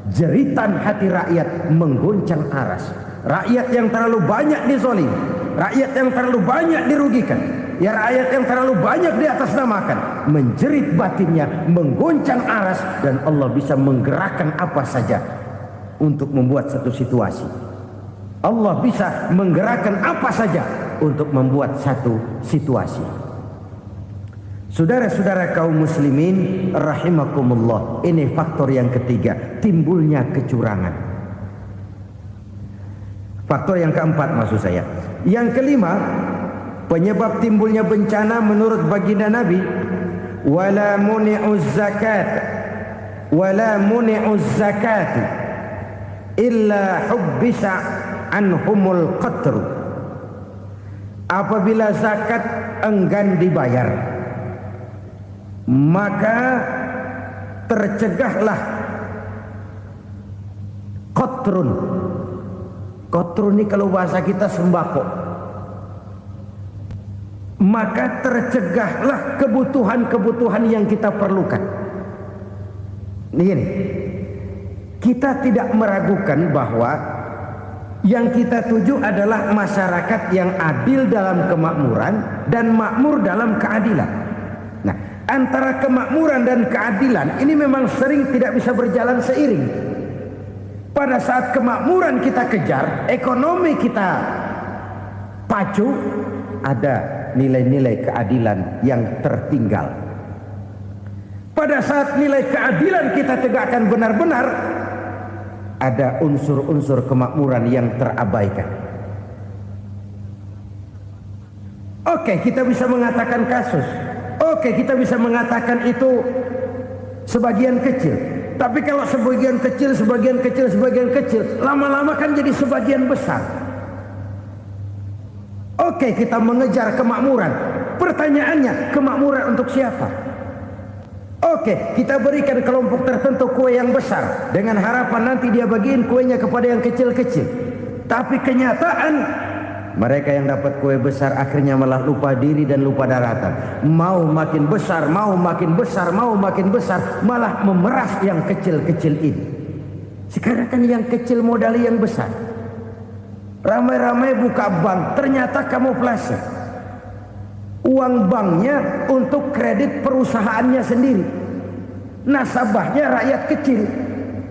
Jeritan hati rakyat menggoncang aras. Rakyat yang terlalu banyak dizolim, rakyat yang terlalu banyak dirugikan, ya rakyat yang terlalu banyak di atas namakan, menjerit batinnya, menggoncang aras, dan Allah bisa menggerakkan apa saja untuk membuat satu situasi. Allah bisa menggerakkan apa saja untuk membuat satu situasi. Saudara-saudara kaum muslimin rahimakumullah, ini faktor yang ketiga, timbulnya kecurangan. Faktor yang keempat maksud saya. Yang kelima, penyebab timbulnya bencana menurut baginda Nabi, wala muni'uz zakat wala muni'uz zakat illa hubbisa anhumul qatru. Apabila zakat enggan dibayar, maka tercegahlah qatrun. Qatrun ini kalau bahasa kita sembako. Maka tercegahlah kebutuhan-kebutuhan yang kita perlukan. Ini, kita tidak meragukan bahwa yang kita tuju adalah masyarakat yang adil dalam kemakmuran dan makmur dalam keadilan. Nah, antara kemakmuran dan keadilan ini memang sering tidak bisa berjalan seiring. Pada saat kemakmuran kita kejar, ekonomi kita pacu, ada nilai-nilai keadilan yang tertinggal. Pada saat nilai keadilan kita tegakkan benar-benar, ada unsur-unsur kemakmuran yang terabaikan. Oke, kita bisa mengatakan kasus. Oke, kita bisa mengatakan itu sebagian kecil. Tapi kalau sebagian kecil, lama-lama kan jadi sebagian besar. Oke, kita mengejar kemakmuran. Pertanyaannya, kemakmuran untuk siapa? Oke, kita berikan kelompok tertentu kue yang besar dengan harapan nanti dia bagiin kuenya kepada yang kecil-kecil. Tapi kenyataan, mereka yang dapat kue besar akhirnya malah lupa diri dan lupa daratan. Mau makin besar, malah memeras yang kecil-kecil ini. Sekarang kan yang kecil modali yang besar. Ramai-ramai buka bank, ternyata kamuflase. Uang banknya untuk kredit perusahaannya sendiri. Nasabahnya rakyat kecil.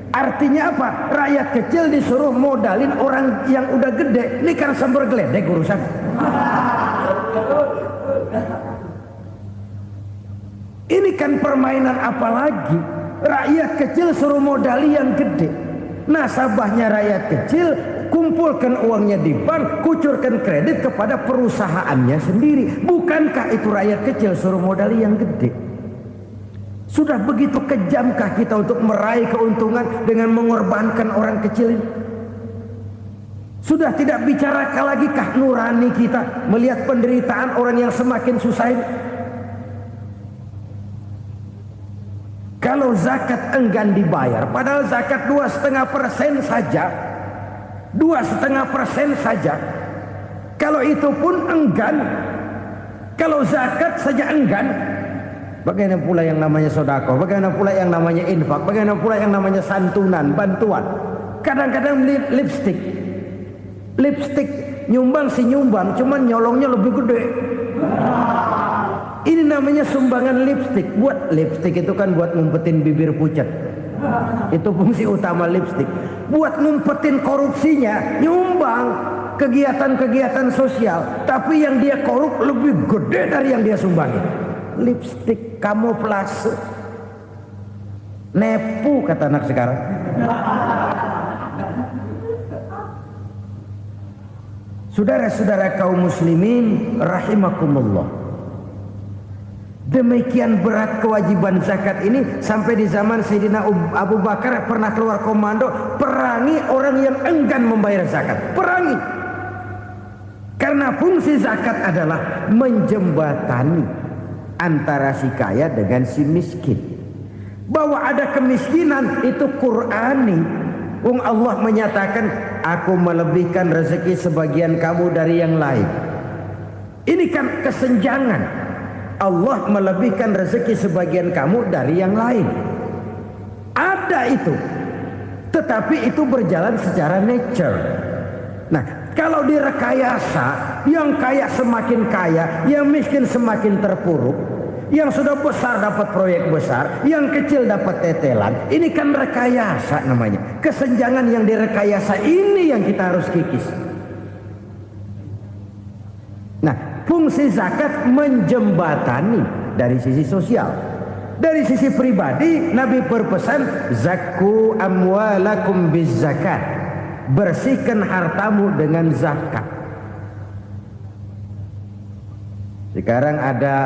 Artinya apa? Rakyat kecil disuruh modalin orang yang udah gede. Ini kan sambar geledek urusan. Ini kan permainan apa lagi? Rakyat kecil suruh modali yang gede. Nasabahnya rakyat kecil, kumpulkan uangnya di bank, kucurkan kredit kepada perusahaannya sendiri. Bukankah itu rakyat kecil suruh modali yang gede? Sudah begitu kejamkah kita untuk meraih keuntungan dengan mengorbankan orang kecil ini? Sudah tidak bicara lagi kah nurani kita melihat penderitaan orang yang semakin susah ini? Kalau zakat enggan dibayar, padahal zakat 2,5% saja, 2,5% saja. Kalau itu pun enggan, kalau zakat saja enggan, bagaimana pula yang namanya sedekah, bagaimana pula yang namanya infak, bagaimana pula yang namanya santunan, bantuan. Kadang-kadang lipstick nyumbang si nyumbang, cuman nyolongnya lebih gede. Ini namanya sumbangan lipstick. Buat lipstick itu kan buat ngumpetin bibir pucat. Itu fungsi utama lipstick. Buat ngumpetin korupsinya, nyumbang. kegiatan-kegiatan sosial, tapi yang dia korup lebih gede dari yang dia sumbangin. Lipstik, kamuflase, nepu kata anak sekarang. Saudara-saudara kaum muslimin rahimakumullah, demikian berat kewajiban zakat ini sampai di zaman Sayyidina Abu Bakar pernah keluar komando perangi orang yang enggan membayar zakat. Perangi, karena fungsi zakat adalah menjembatani antara si kaya dengan si miskin. Bahwa ada kemiskinan itu Qur'ani. Allah menyatakan, aku melebihkan rezeki sebagian kamu dari yang lain. Ini kan kesenjangan. Allah melebihkan rezeki sebagian kamu dari yang lain. Ada itu. Tetapi itu berjalan secara nature. Nah, kalau direkayasa, yang kaya semakin kaya, yang miskin semakin terpuruk, yang sudah besar dapat proyek besar, yang kecil dapat tetelan. Ini kan rekayasa namanya. Kesenjangan yang direkayasa ini yang kita harus kikis. Nah, fungsi zakat menjembatani dari sisi sosial. Dari sisi pribadi, Nabi berpesan, zakku amwalakum biz zakat. Bersihkan hartamu dengan zakat. Sekarang ada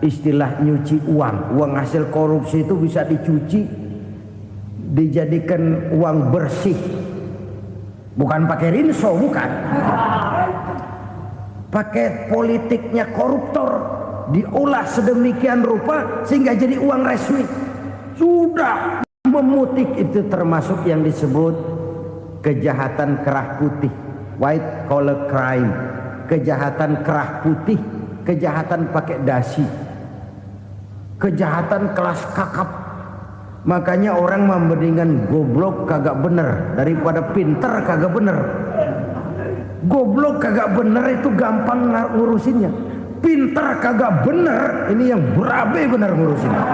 istilah nyuci uang. Uang hasil korupsi itu bisa dicuci, dijadikan uang bersih. Bukan pakai rinso, bukan. Pakai politiknya koruptor, diolah sedemikian rupa sehingga jadi uang resmi. Sudah memutik, itu termasuk yang disebut kejahatan kerah putih, white collar crime. Kejahatan kerah putih, kejahatan pakai dasi, kejahatan kelas kakap. Makanya orang mendingan goblok kagak bener daripada pinter kagak bener. Goblok kagak bener itu gampang ngurusinnya. Pinter kagak bener, ini yang berabe bener ngurusinnya.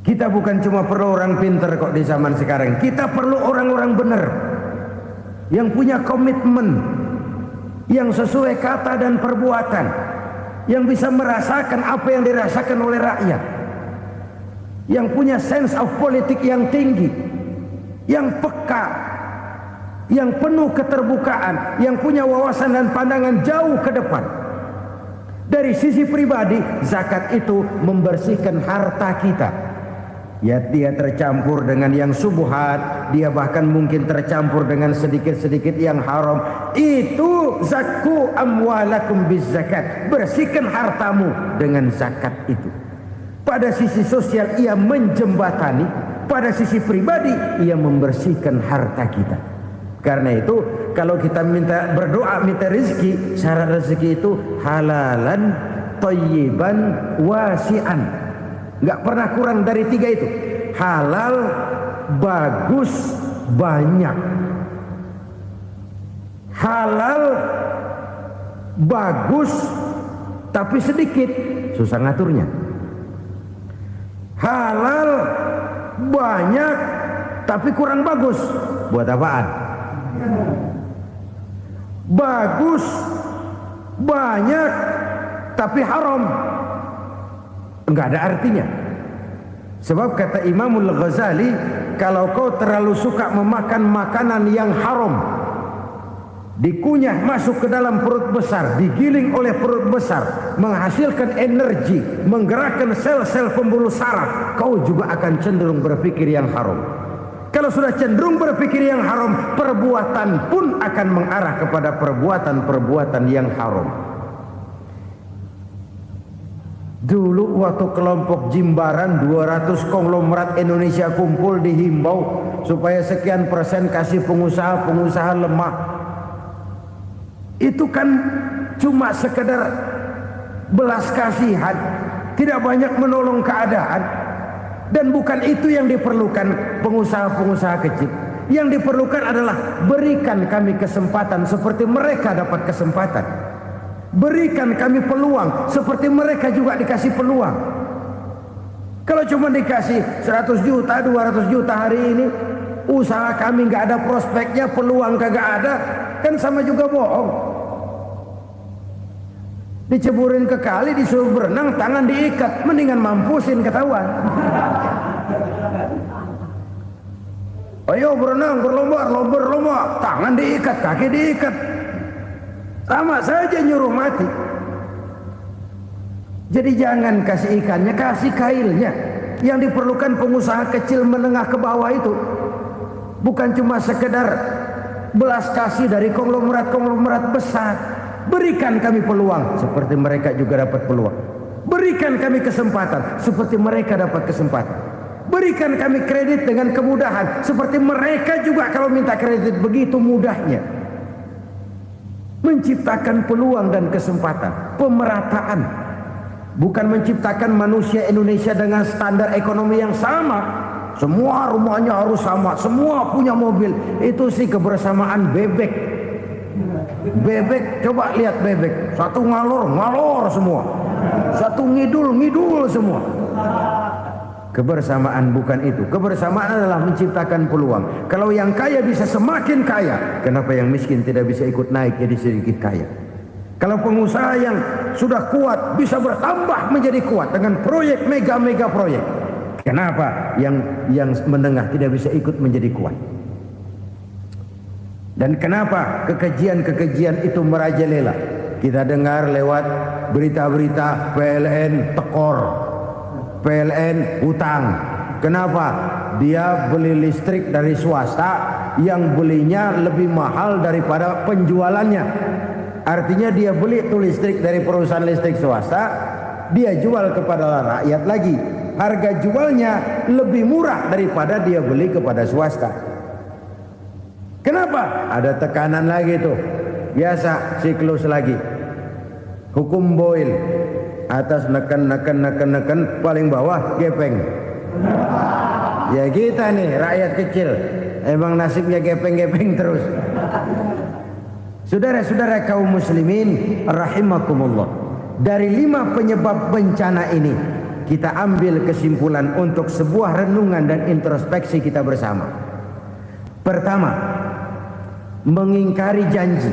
Kita bukan cuma perlu orang pinter kok di zaman sekarang. Kita perlu orang-orang bener yang punya komitmen, yang sesuai kata dan perbuatan, yang bisa merasakan apa yang dirasakan oleh rakyat, yang punya sense of politik yang tinggi, yang peka, yang penuh keterbukaan, yang punya wawasan dan pandangan jauh ke depan. Dari sisi pribadi, zakat itu membersihkan harta kita. Ya, dia tercampur dengan yang subuhat, dia bahkan mungkin tercampur dengan sedikit-sedikit yang haram. Itu zakku amwalakum biz zakat. Bersihkan hartamu dengan zakat itu. Pada sisi sosial ia menjembatani, pada sisi pribadi ia membersihkan harta kita. Karena itu kalau kita minta berdoa minta rezeki, syarat rezeki itu halalan thayyiban wasi'an. Nggak pernah kurang dari 3 itu. Halal, bagus, banyak. Halal, bagus, tapi sedikit, susah ngaturnya. Halal, banyak, tapi kurang bagus. Buat apaan? Bagus, banyak, tapi haram. Enggak ada artinya. Sebab kata Imamul Ghazali, kalau kau terlalu suka memakan makanan yang haram, dikunyah masuk ke dalam perut besar, digiling oleh perut besar, menghasilkan energi, menggerakkan sel-sel pembuluh saraf, kau juga akan cenderung berpikir yang haram. Kalau sudah cenderung berpikir yang haram, perbuatan pun akan mengarah kepada perbuatan-perbuatan yang haram. Dulu waktu kelompok Jimbaran 200 konglomerat Indonesia kumpul dihimbau supaya sekian persen kasih pengusaha-pengusaha lemah. Itu kan cuma sekedar belas kasihan, tidak banyak menolong keadaan. Dan bukan itu yang diperlukan pengusaha-pengusaha kecil. Yang diperlukan adalah berikan kami kesempatan seperti mereka dapat kesempatan. Berikan kami peluang seperti mereka juga dikasih peluang. Kalau cuma dikasih 100 juta, 200 juta hari ini, usaha kami nggak ada prospeknya, peluang kagak ada, kan sama juga bohong. Diceburin ke kali, disuruh berenang, tangan diikat, mendingan mampusin ketahuan. Ayo berenang, berlomba, tangan diikat, kaki diikat, sama saja nyuruh mati. Jadi jangan kasih ikannya, kasih kailnya. Yang diperlukan pengusaha kecil menengah ke bawah itu bukan cuma sekedar belas kasih dari konglomerat besar. Berikan kami peluang seperti mereka juga dapat peluang. Berikan kami kesempatan seperti mereka dapat kesempatan. Berikan kami kredit dengan kemudahan seperti mereka juga kalau minta kredit begitu mudahnya. Menciptakan peluang dan kesempatan, pemerataan. Bukan menciptakan manusia Indonesia dengan standar ekonomi yang sama. Semua rumahnya harus sama, semua punya mobil. Itu sih kebersamaan bebek. Bebek, coba lihat bebek. Satu ngalor semua. Satu ngidul semua. Kebersamaan bukan itu. Kebersamaan adalah menciptakan peluang. Kalau yang kaya bisa semakin kaya, kenapa yang miskin tidak bisa ikut naik jadi sedikit kaya? Kalau pengusaha yang sudah kuat bisa bertambah menjadi kuat dengan proyek mega proyek, kenapa yang menengah tidak bisa ikut menjadi kuat? Dan kenapa kekejian itu merajalela? Kita dengar lewat berita-berita PLN tekor, PLN hutang. Kenapa? Dia beli listrik dari swasta yang belinya lebih mahal daripada penjualannya. Artinya dia beli itu listrik dari perusahaan listrik swasta, dia jual kepada rakyat lagi. Harga jualnya lebih murah daripada dia beli kepada swasta. Kenapa? Ada tekanan lagi tuh. Biasa siklus lagi. Hukum Boyle. Atas neken, paling bawah gepeng. Ya kita nih rakyat kecil, emang nasibnya gepeng terus. Saudara-saudara kaum muslimin rahimakumullah, dari 5 penyebab bencana ini kita ambil kesimpulan untuk sebuah renungan dan introspeksi kita bersama. Pertama, mengingkari janji,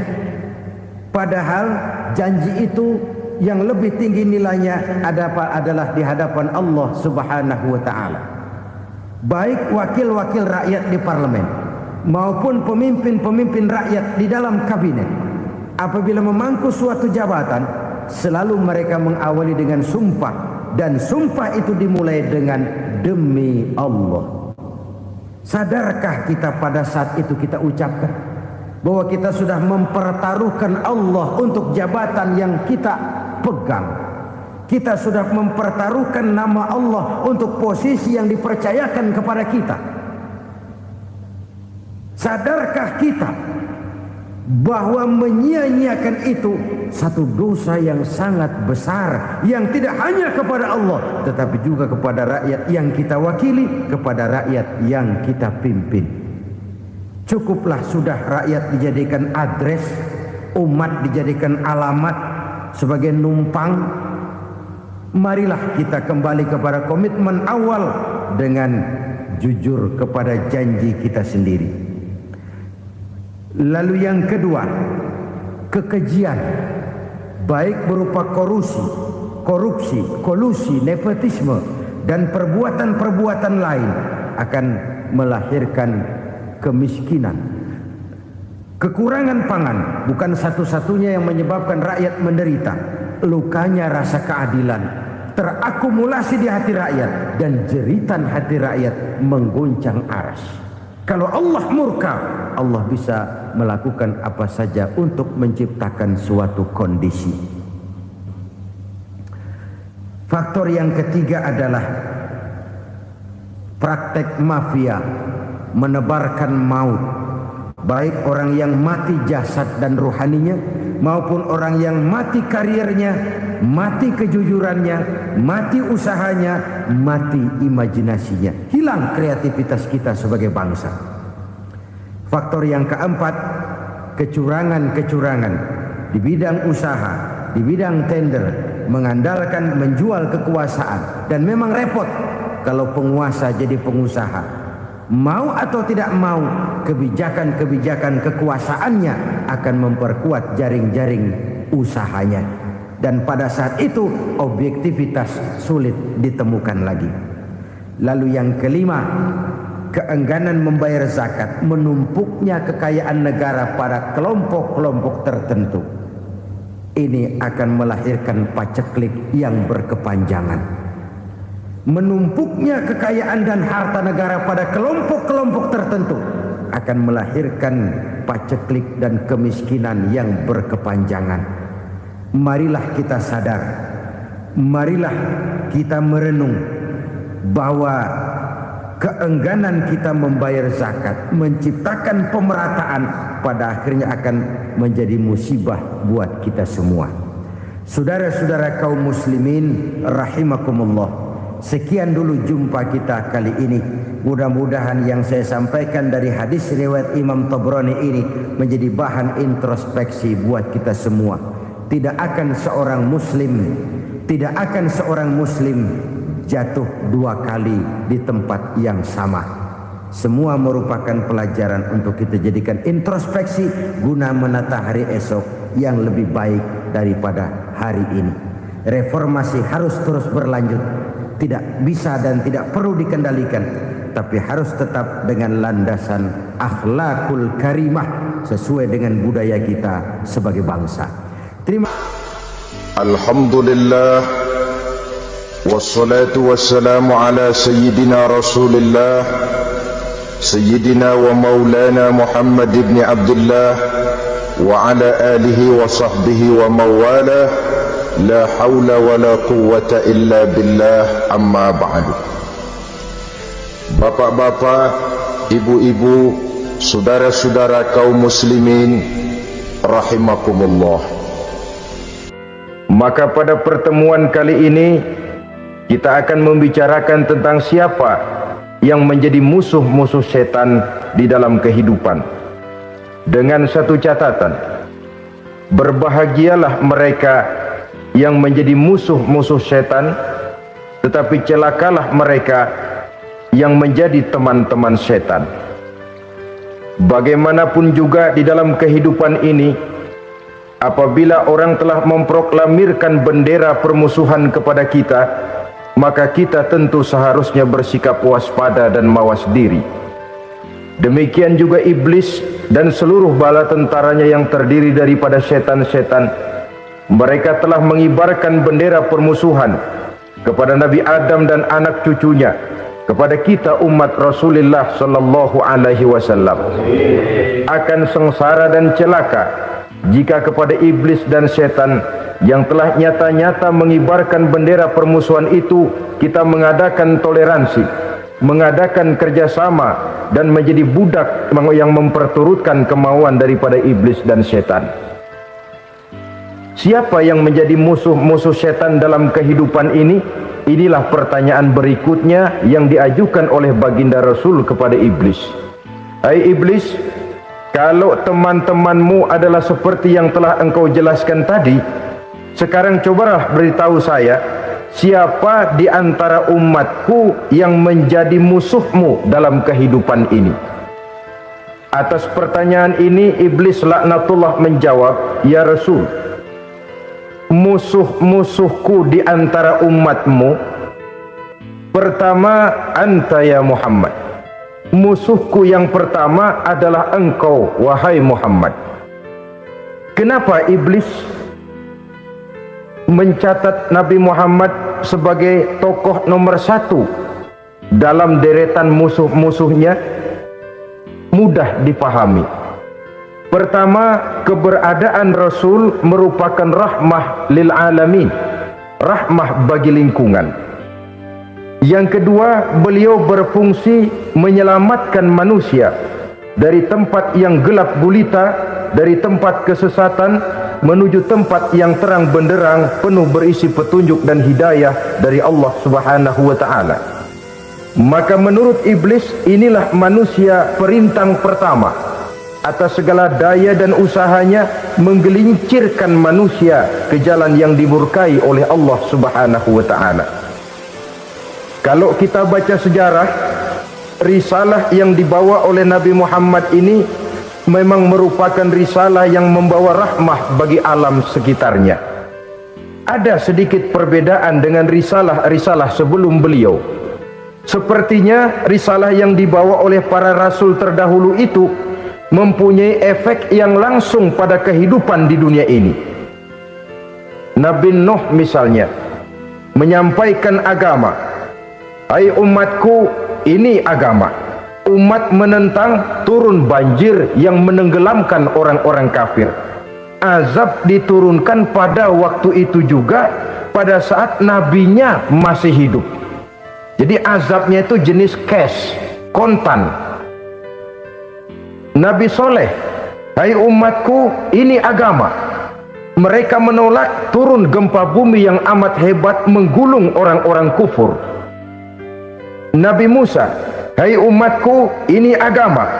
padahal janji itu yang lebih tinggi nilainya adalah di hadapan Allah Subhanahu wa taala. Baik wakil-wakil rakyat di parlemen maupun pemimpin-pemimpin rakyat di dalam kabinet, apabila memangku suatu jabatan, selalu mereka mengawali dengan sumpah, dan sumpah itu dimulai dengan demi Allah. Sadarkah kita pada saat itu kita ucapkan bahwa kita sudah mempertaruhkan Allah untuk jabatan yang kita pegang? Kita sudah mempertaruhkan nama Allah untuk posisi yang dipercayakan kepada kita. Sadarkah kita bahwa menyia-nyiakan itu satu dosa yang sangat besar, yang tidak hanya kepada Allah tetapi juga kepada rakyat yang kita wakili, kepada rakyat yang kita pimpin. Cukuplah sudah rakyat dijadikan adres, umat dijadikan alamat sebagai numpang. Marilah kita kembali kepada komitmen awal dengan jujur kepada janji kita sendiri. Lalu yang kedua, kekejian, baik berupa korupsi, kolusi, nepotisme, dan perbuatan-perbuatan lain akan melahirkan kemiskinan. Kekurangan pangan bukan satu-satunya yang menyebabkan rakyat menderita. Lukanya rasa keadilan terakumulasi di hati rakyat, dan jeritan hati rakyat mengguncang aras. Kalau Allah murka, Allah bisa melakukan apa saja untuk menciptakan suatu kondisi. Faktor yang ketiga adalah praktek mafia menebarkan maut, baik orang yang mati jasad dan rohaninya maupun orang yang mati karirnya, mati kejujurannya, mati usahanya, mati imajinasinya. Hilang kreativitas kita sebagai bangsa. Faktor yang keempat, kecurangan-kecurangan di bidang usaha, di bidang tender, mengandalkan menjual kekuasaan. Dan memang repot kalau penguasa jadi pengusaha. Mau atau tidak mau, kebijakan-kebijakan kekuasaannya akan memperkuat jaring-jaring usahanya. Dan pada saat itu objektivitas sulit ditemukan lagi. Lalu yang kelima, keengganan membayar zakat, menumpuknya kekayaan negara pada kelompok-kelompok tertentu. Ini akan melahirkan paceklik yang berkepanjangan. Menumpuknya kekayaan dan harta negara pada kelompok-kelompok tertentu akan melahirkan paceklik dan kemiskinan yang berkepanjangan. Marilah kita sadar, marilah kita merenung bahwa keengganan kita membayar zakat, menciptakan pemerataan, pada akhirnya akan menjadi musibah buat kita semua. Saudara-saudara kaum muslimin rahimakumullah, sekian dulu jumpa kita kali ini. Mudah-mudahan yang saya sampaikan dari hadis riwayat Imam Tabrani ini menjadi bahan introspeksi buat kita semua. Tidak akan seorang muslim jatuh dua kali di tempat yang sama. Semua merupakan pelajaran untuk kita jadikan introspeksi guna menata hari esok yang lebih baik daripada hari ini. Reformasi harus terus berlanjut, tidak bisa dan tidak perlu dikendalikan, tapi harus tetap dengan landasan akhlakul karimah sesuai dengan budaya kita sebagai bangsa. Alhamdulillah, wassalatu wassalamu ala sayyidina Rasulillah, sayyidina wa maulana Muhammad ibn Abdullah wa ala alihi wa sahbihi wa mawala, la hawla wa la quwwata illa billah, amma ba'du. Bapak-bapak, ibu-ibu, saudara-saudara kaum muslimin rahimakumullah. Maka pada pertemuan kali ini kita akan membicarakan tentang siapa yang menjadi musuh-musuh setan di dalam kehidupan. Dengan satu catatan, berbahagialah mereka yang menjadi musuh-musuh setan, tetapi celakalah mereka yang menjadi teman-teman setan. Bagaimanapun juga di dalam kehidupan ini, apabila orang telah memproklamirkan bendera permusuhan kepada kita, maka kita tentu seharusnya bersikap waspada dan mawas diri. Demikian juga iblis dan seluruh bala tentaranya yang terdiri daripada setan-setan. Mereka telah mengibarkan bendera permusuhan kepada Nabi Adam dan anak cucunya, kepada kita umat Rasulullah sallallahu alaihi wasallam. Akan sengsara dan celaka jika kepada iblis dan setan yang telah nyata-nyata mengibarkan bendera permusuhan itu kita mengadakan toleransi, mengadakan kerjasama, dan menjadi budak yang memperturutkan kemauan daripada iblis dan setan. Siapa yang menjadi musuh-musuh setan dalam kehidupan ini? Inilah pertanyaan berikutnya yang diajukan oleh baginda Rasul kepada iblis. Hai iblis, kalau teman-temanmu adalah seperti yang telah engkau jelaskan tadi, sekarang cobalah beritahu saya, siapa di antara umatku yang menjadi musuhmu dalam kehidupan ini? Atas pertanyaan ini iblis laknatullah menjawab, ya Rasul, musuh-musuhku di antara umatmu, pertama anta ya Muhammad. Musuhku yang pertama adalah engkau, wahai Muhammad. Kenapa iblis mencatat Nabi Muhammad sebagai tokoh nomor satu dalam deretan musuh-musuhnya? Mudah dipahami. Pertama, keberadaan Rasul merupakan rahmah lil alamin, rahmah bagi lingkungan. Yang kedua, beliau berfungsi menyelamatkan manusia dari tempat yang gelap gulita, dari tempat kesesatan menuju tempat yang terang benderang penuh berisi petunjuk dan hidayah dari Allah Subhanahu wa taala. Maka menurut iblis, inilah manusia perintang pertama atas segala daya dan usahanya menggelincirkan manusia ke jalan yang dimurkai oleh Allah Subhanahu wa taala. Kalau kita baca sejarah, risalah yang dibawa oleh Nabi Muhammad ini memang merupakan risalah yang membawa rahmah bagi alam sekitarnya. Ada sedikit perbedaan dengan risalah-risalah sebelum beliau. Sepertinya risalah yang dibawa oleh para rasul terdahulu itu mempunyai efek yang langsung pada kehidupan di dunia ini. Nabi Nuh misalnya menyampaikan agama. Hai umatku, ini agama. Umat menentang, turun banjir yang menenggelamkan orang-orang kafir. Azab diturunkan pada waktu itu juga, pada saat nabinya masih hidup. Jadi azabnya itu jenis cash, kontan. Nabi Soleh, hai umatku, ini agama. Mereka menolak, turun gempa bumi yang amat hebat menggulung orang-orang kufur. Nabi Musa, hai umatku, ini agama.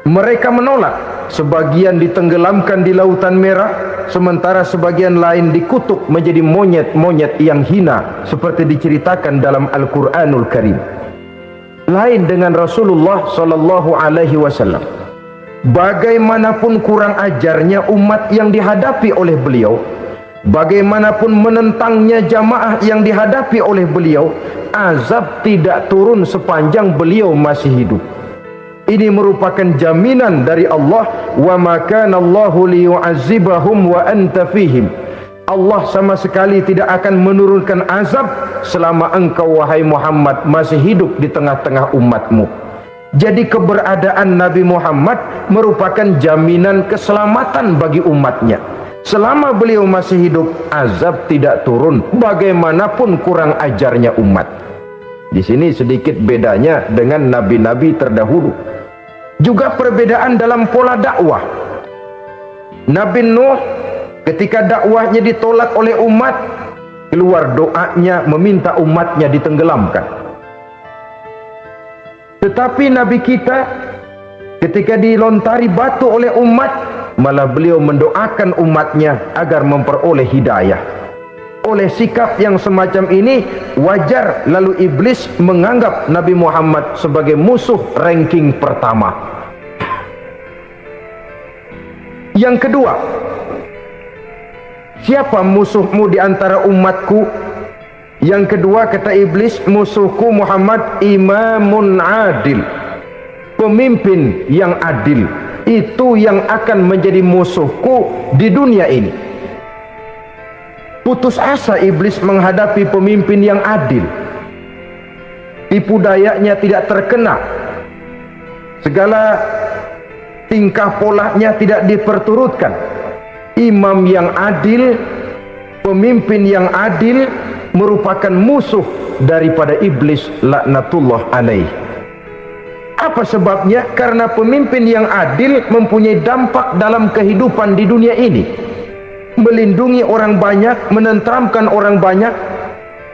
Mereka menolak, sebagian ditenggelamkan di lautan merah, sementara sebagian lain dikutuk menjadi monyet-monyet yang hina, seperti diceritakan dalam Al-Quranul Karim. Lain dengan Rasulullah Sallallahu Alaihi Wasallam. Bagaimanapun kurang ajarnya umat yang dihadapi oleh beliau, bagaimanapun menentangnya jamaah yang dihadapi oleh beliau, azab tidak turun sepanjang beliau masih hidup. Ini merupakan jaminan dari Allah, wa ma kana Allahu liyu'azzibahum wa anta fihim. Allah sama sekali tidak akan menurunkan azab selama engkau wahai Muhammad masih hidup di tengah-tengah umatmu. Jadi keberadaan Nabi Muhammad merupakan jaminan keselamatan bagi umatnya. Selama beliau masih hidup, azab tidak turun bagaimanapun kurang ajarnya umat. Di sini sedikit bedanya dengan nabi-nabi terdahulu. Juga perbedaan dalam pola dakwah. Nabi Nuh ketika dakwahnya ditolak oleh umat, keluar doanya meminta umatnya ditenggelamkan. Tetapi Nabi kita ketika dilontari batu oleh umat, malah beliau mendoakan umatnya agar memperoleh hidayah. Oleh sikap yang semacam ini, wajar lalu iblis menganggap Nabi Muhammad sebagai musuh ranking pertama. Yang kedua, siapa musuhmu di antara umatku? Yang kedua kata iblis, musuhku Muhammad imamun adil, pemimpin yang adil. Itu yang akan menjadi musuhku di dunia ini. Putus asa iblis menghadapi pemimpin yang adil. Tipu dayanya tidak terkena, segala tingkah polanya tidak diperturutkan. Imam yang adil, pemimpin yang adil merupakan musuh daripada iblis laknatullah alaih. Apa sebabnya? Karena pemimpin yang adil mempunyai dampak dalam kehidupan di dunia ini. Melindungi orang banyak, menenteramkan orang banyak.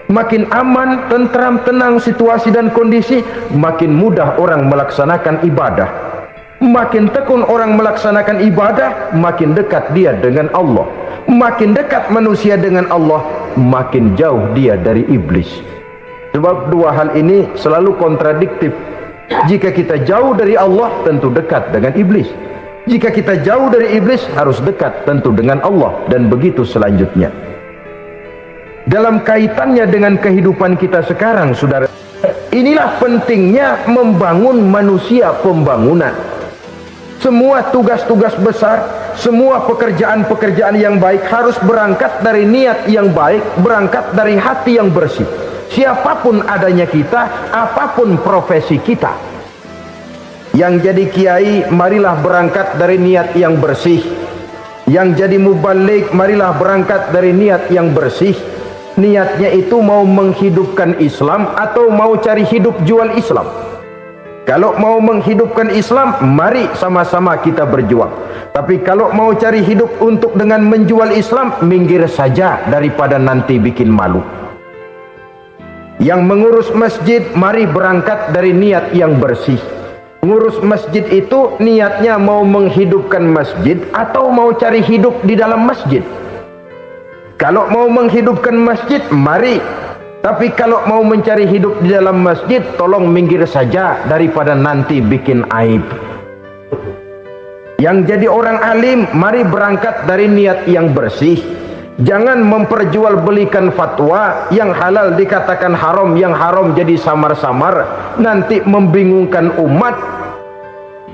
Makin aman, tentram, tenang situasi dan kondisi, makin mudah orang melaksanakan ibadah. Makin tekun orang melaksanakan ibadah, makin dekat dia dengan Allah. Makin dekat manusia dengan Allah, makin jauh dia dari iblis. Sebab dua hal ini selalu kontradiktif. Jika kita jauh dari Allah, tentu dekat dengan iblis. Jika kita jauh dari iblis, harus dekat tentu dengan Allah, dan begitu selanjutnya. Dalam kaitannya dengan kehidupan kita sekarang, saudara, inilah pentingnya membangun manusia pembangunan. Semua tugas-tugas besar, semua pekerjaan-pekerjaan yang baik harus berangkat dari niat yang baik, berangkat dari hati yang bersih. Siapapun adanya kita, apapun profesi kita. Yang jadi kiai, marilah berangkat dari niat yang bersih. Yang jadi mubaligh, marilah berangkat dari niat yang bersih. Niatnya itu mau menghidupkan Islam atau mau cari hidup jual Islam. Kalau mau menghidupkan Islam, mari sama-sama kita berjuang. Tapi kalau mau cari hidup untuk dengan menjual Islam, minggir saja daripada nanti bikin malu. Yang mengurus masjid, mari berangkat dari niat yang bersih. Ngurus masjid itu niatnya mau menghidupkan masjid atau mau cari hidup di dalam masjid. Kalau mau menghidupkan masjid, mari Tapi kalau mau mencari hidup di dalam masjid, tolong minggir saja daripada nanti bikin aib. Yang jadi orang alim, mari berangkat dari niat yang bersih. Jangan memperjualbelikan fatwa, yang halal dikatakan haram, yang haram jadi samar-samar, nanti membingungkan umat.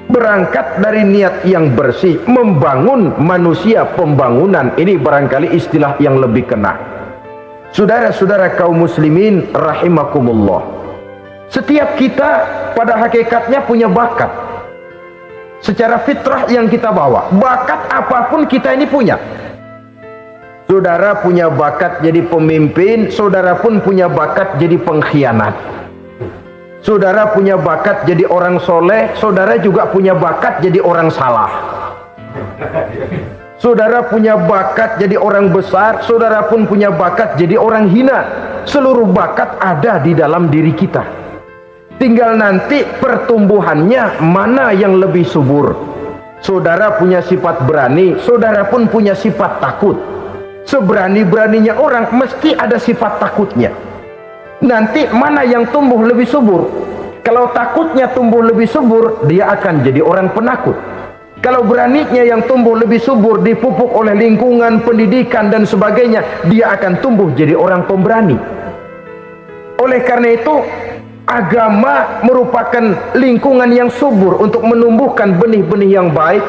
Berangkat dari niat yang bersih, membangun manusia, pembangunan. Ini barangkali istilah yang lebih kena. Saudara-saudara kaum muslimin rahimakumullah, setiap kita pada hakikatnya punya bakat. Secara fitrah yang kita bawa, bakat apapun kita ini punya. Saudara punya bakat jadi pemimpin, saudara pun punya bakat jadi pengkhianat. Saudara punya bakat jadi orang soleh, saudara juga punya bakat jadi orang salah. Saudara punya bakat jadi orang besar, saudara pun punya bakat jadi orang hina. Seluruh bakat ada di dalam diri kita. Tinggal nanti pertumbuhannya mana yang lebih subur. Saudara punya sifat berani, saudara pun punya sifat takut. Seberani-beraninya orang mesti ada sifat takutnya. Nanti mana yang tumbuh lebih subur? Kalau takutnya tumbuh lebih subur, dia akan jadi orang penakut. Kalau beraninya yang tumbuh lebih subur, dipupuk oleh lingkungan, pendidikan dan sebagainya, dia akan tumbuh jadi orang pemberani. Oleh karena itu, agama merupakan lingkungan yang subur untuk menumbuhkan benih-benih yang baik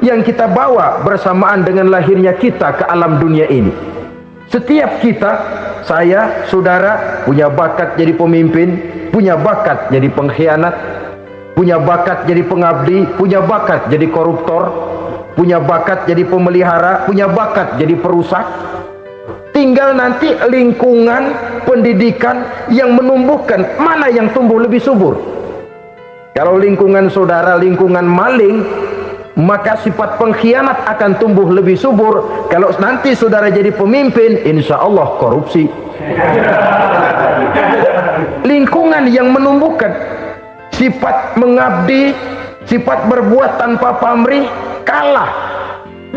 yang kita bawa bersamaan dengan lahirnya kita ke alam dunia ini. Setiap kita, saya, saudara, punya bakat jadi pemimpin, punya bakat jadi pengkhianat, punya bakat jadi pengabdi, punya bakat jadi koruptor, punya bakat jadi pemelihara, punya bakat jadi perusak. Tinggal nanti lingkungan pendidikan yang menumbuhkan mana yang tumbuh lebih subur. Kalau lingkungan saudara lingkungan maling, maka sifat pengkhianat akan tumbuh lebih subur. Kalau nanti saudara jadi pemimpin, insya Allah korupsi. Lingkungan yang menumbuhkan sifat mengabdi, sifat berbuat tanpa pamrih,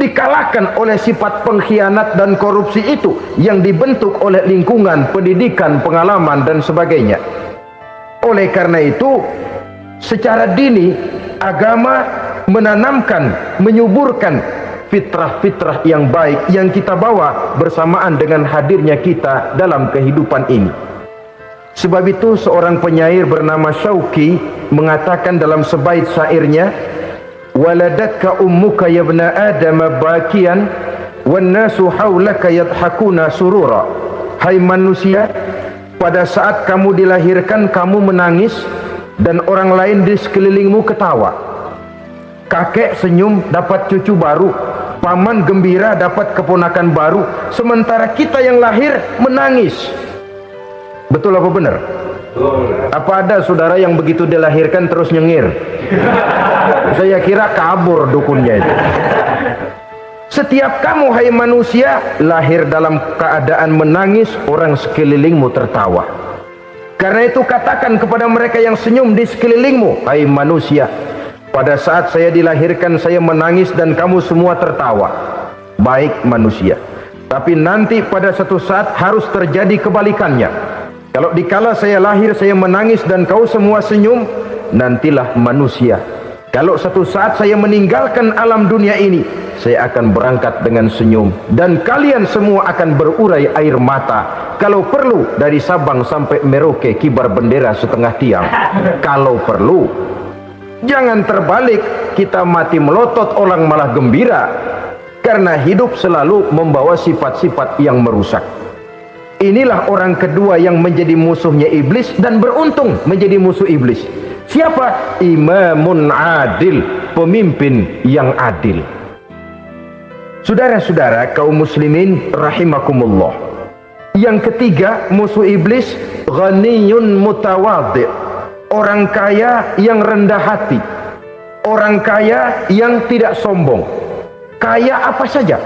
dikalahkan oleh sifat pengkhianat dan korupsi itu yang dibentuk oleh lingkungan, pendidikan, pengalaman dan sebagainya. Oleh karena itu, secara dini agama menanamkan, menyuburkan fitrah-fitrah yang baik yang kita bawa bersamaan dengan hadirnya kita dalam kehidupan ini. Sebab itu seorang penyair bernama Syauqi mengatakan dalam sebaik syairnya, waladatka ummuka ya ibna adam bakian wan nasu haulaka yadhakuna surura. Hai manusia, pada saat kamu dilahirkan kamu menangis dan orang lain di sekelilingmu ketawa. Kakek senyum dapat cucu baru, paman gembira dapat keponakan baru, sementara kita yang lahir menangis. Betul apa benar? Apa ada saudara yang begitu dilahirkan terus nyengir? Saya kira kabur dukunnya itu. Setiap kamu hai manusia lahir dalam keadaan menangis, orang sekelilingmu tertawa. Karena itu katakan kepada mereka yang senyum di sekelilingmu, hai manusia, pada saat saya dilahirkan saya menangis dan kamu semua tertawa. Baik manusia, tapi nanti pada satu saat harus terjadi kebalikannya. Kalau dikala saya lahir saya menangis dan kau semua senyum, nantilah manusia. Kalau satu saat saya meninggalkan alam dunia ini, saya akan berangkat dengan senyum dan kalian semua akan berurai air mata. Kalau perlu dari Sabang sampai Merauke kibar bendera setengah tiang. Kalau perlu. Jangan terbalik, kita mati melotot orang malah gembira. Karena hidup selalu membawa sifat-sifat yang merusak. Inilah orang kedua yang menjadi musuhnya iblis dan beruntung menjadi musuh iblis. Siapa? Imamun adil, pemimpin yang adil. Saudara-saudara kaum muslimin rahimakumullah. Yang ketiga musuh iblis, ghaniyun mutawadhi, orang kaya yang rendah hati, orang kaya yang tidak sombong. Kaya apa saja,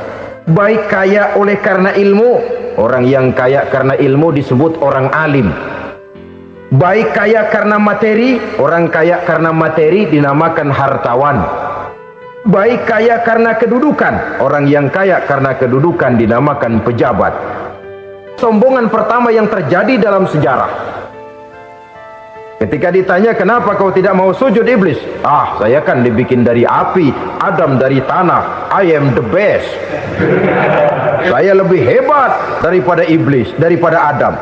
baik kaya oleh karena ilmu. Orang yang kaya karena ilmu disebut orang alim. Baik kaya karena materi, orang kaya karena materi dinamakan hartawan. Baik kaya karena kedudukan, orang yang kaya karena kedudukan dinamakan pejabat. Sombongan pertama yang terjadi dalam sejarah. Ketika ditanya, kenapa kau tidak mau sujud iblis? Saya kan dibikin dari api, Adam dari tanah. I am the best. Saya lebih hebat daripada iblis, daripada Adam.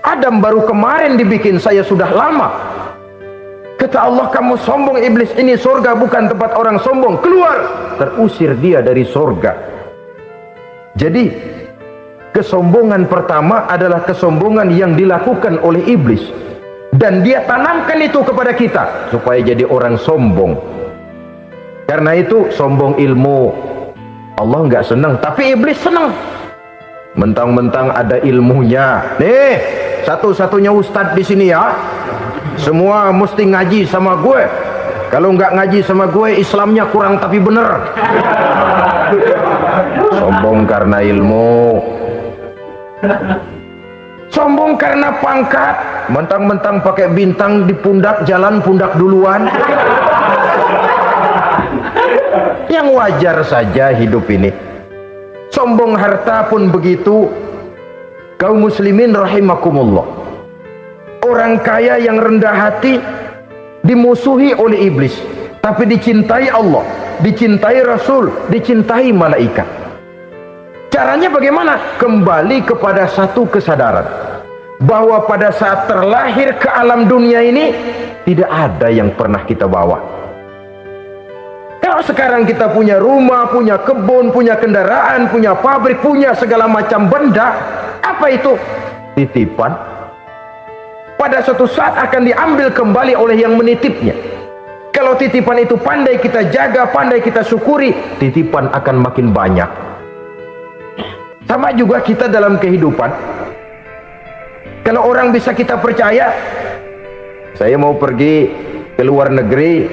Adam baru kemarin dibikin, saya sudah lama. Kata Allah, kamu sombong iblis, ini surga bukan tempat orang sombong. Keluar! Terusir dia dari surga. Jadi kesombongan pertama adalah kesombongan yang dilakukan oleh iblis, dan dia tanamkan itu kepada kita supaya jadi orang sombong. Karena itu sombong ilmu, Allah nggak senang, tapi iblis senang. Mentang-mentang ada ilmunya, nih satu-satunya ustadz di sini ya, semua mesti ngaji sama gue. Kalau nggak ngaji sama gue, Islamnya kurang tapi bener. Sombong karena ilmu, sombong karena pangkat. Mentang-mentang pakai bintang di pundak, jalan pundak duluan. Yang wajar saja hidup ini. Sombong harta pun begitu. Kaum muslimin rahimakumullah, orang kaya yang rendah hati dimusuhi oleh iblis, tapi dicintai Allah, dicintai Rasul, dicintai malaikat. Caranya bagaimana? Kembali kepada satu kesadaran bahwa pada saat terlahir ke alam dunia ini tidak ada yang pernah kita bawa. Kalau sekarang kita punya rumah, punya kebun, punya kendaraan, punya pabrik, punya segala macam benda, apa itu? Titipan. Pada suatu saat akan diambil kembali oleh yang menitipnya. Kalau titipan itu pandai kita jaga, pandai kita syukuri, titipan akan makin banyak. Sama juga kita dalam kehidupan. Kalau orang bisa kita percaya, saya mau pergi ke luar negeri,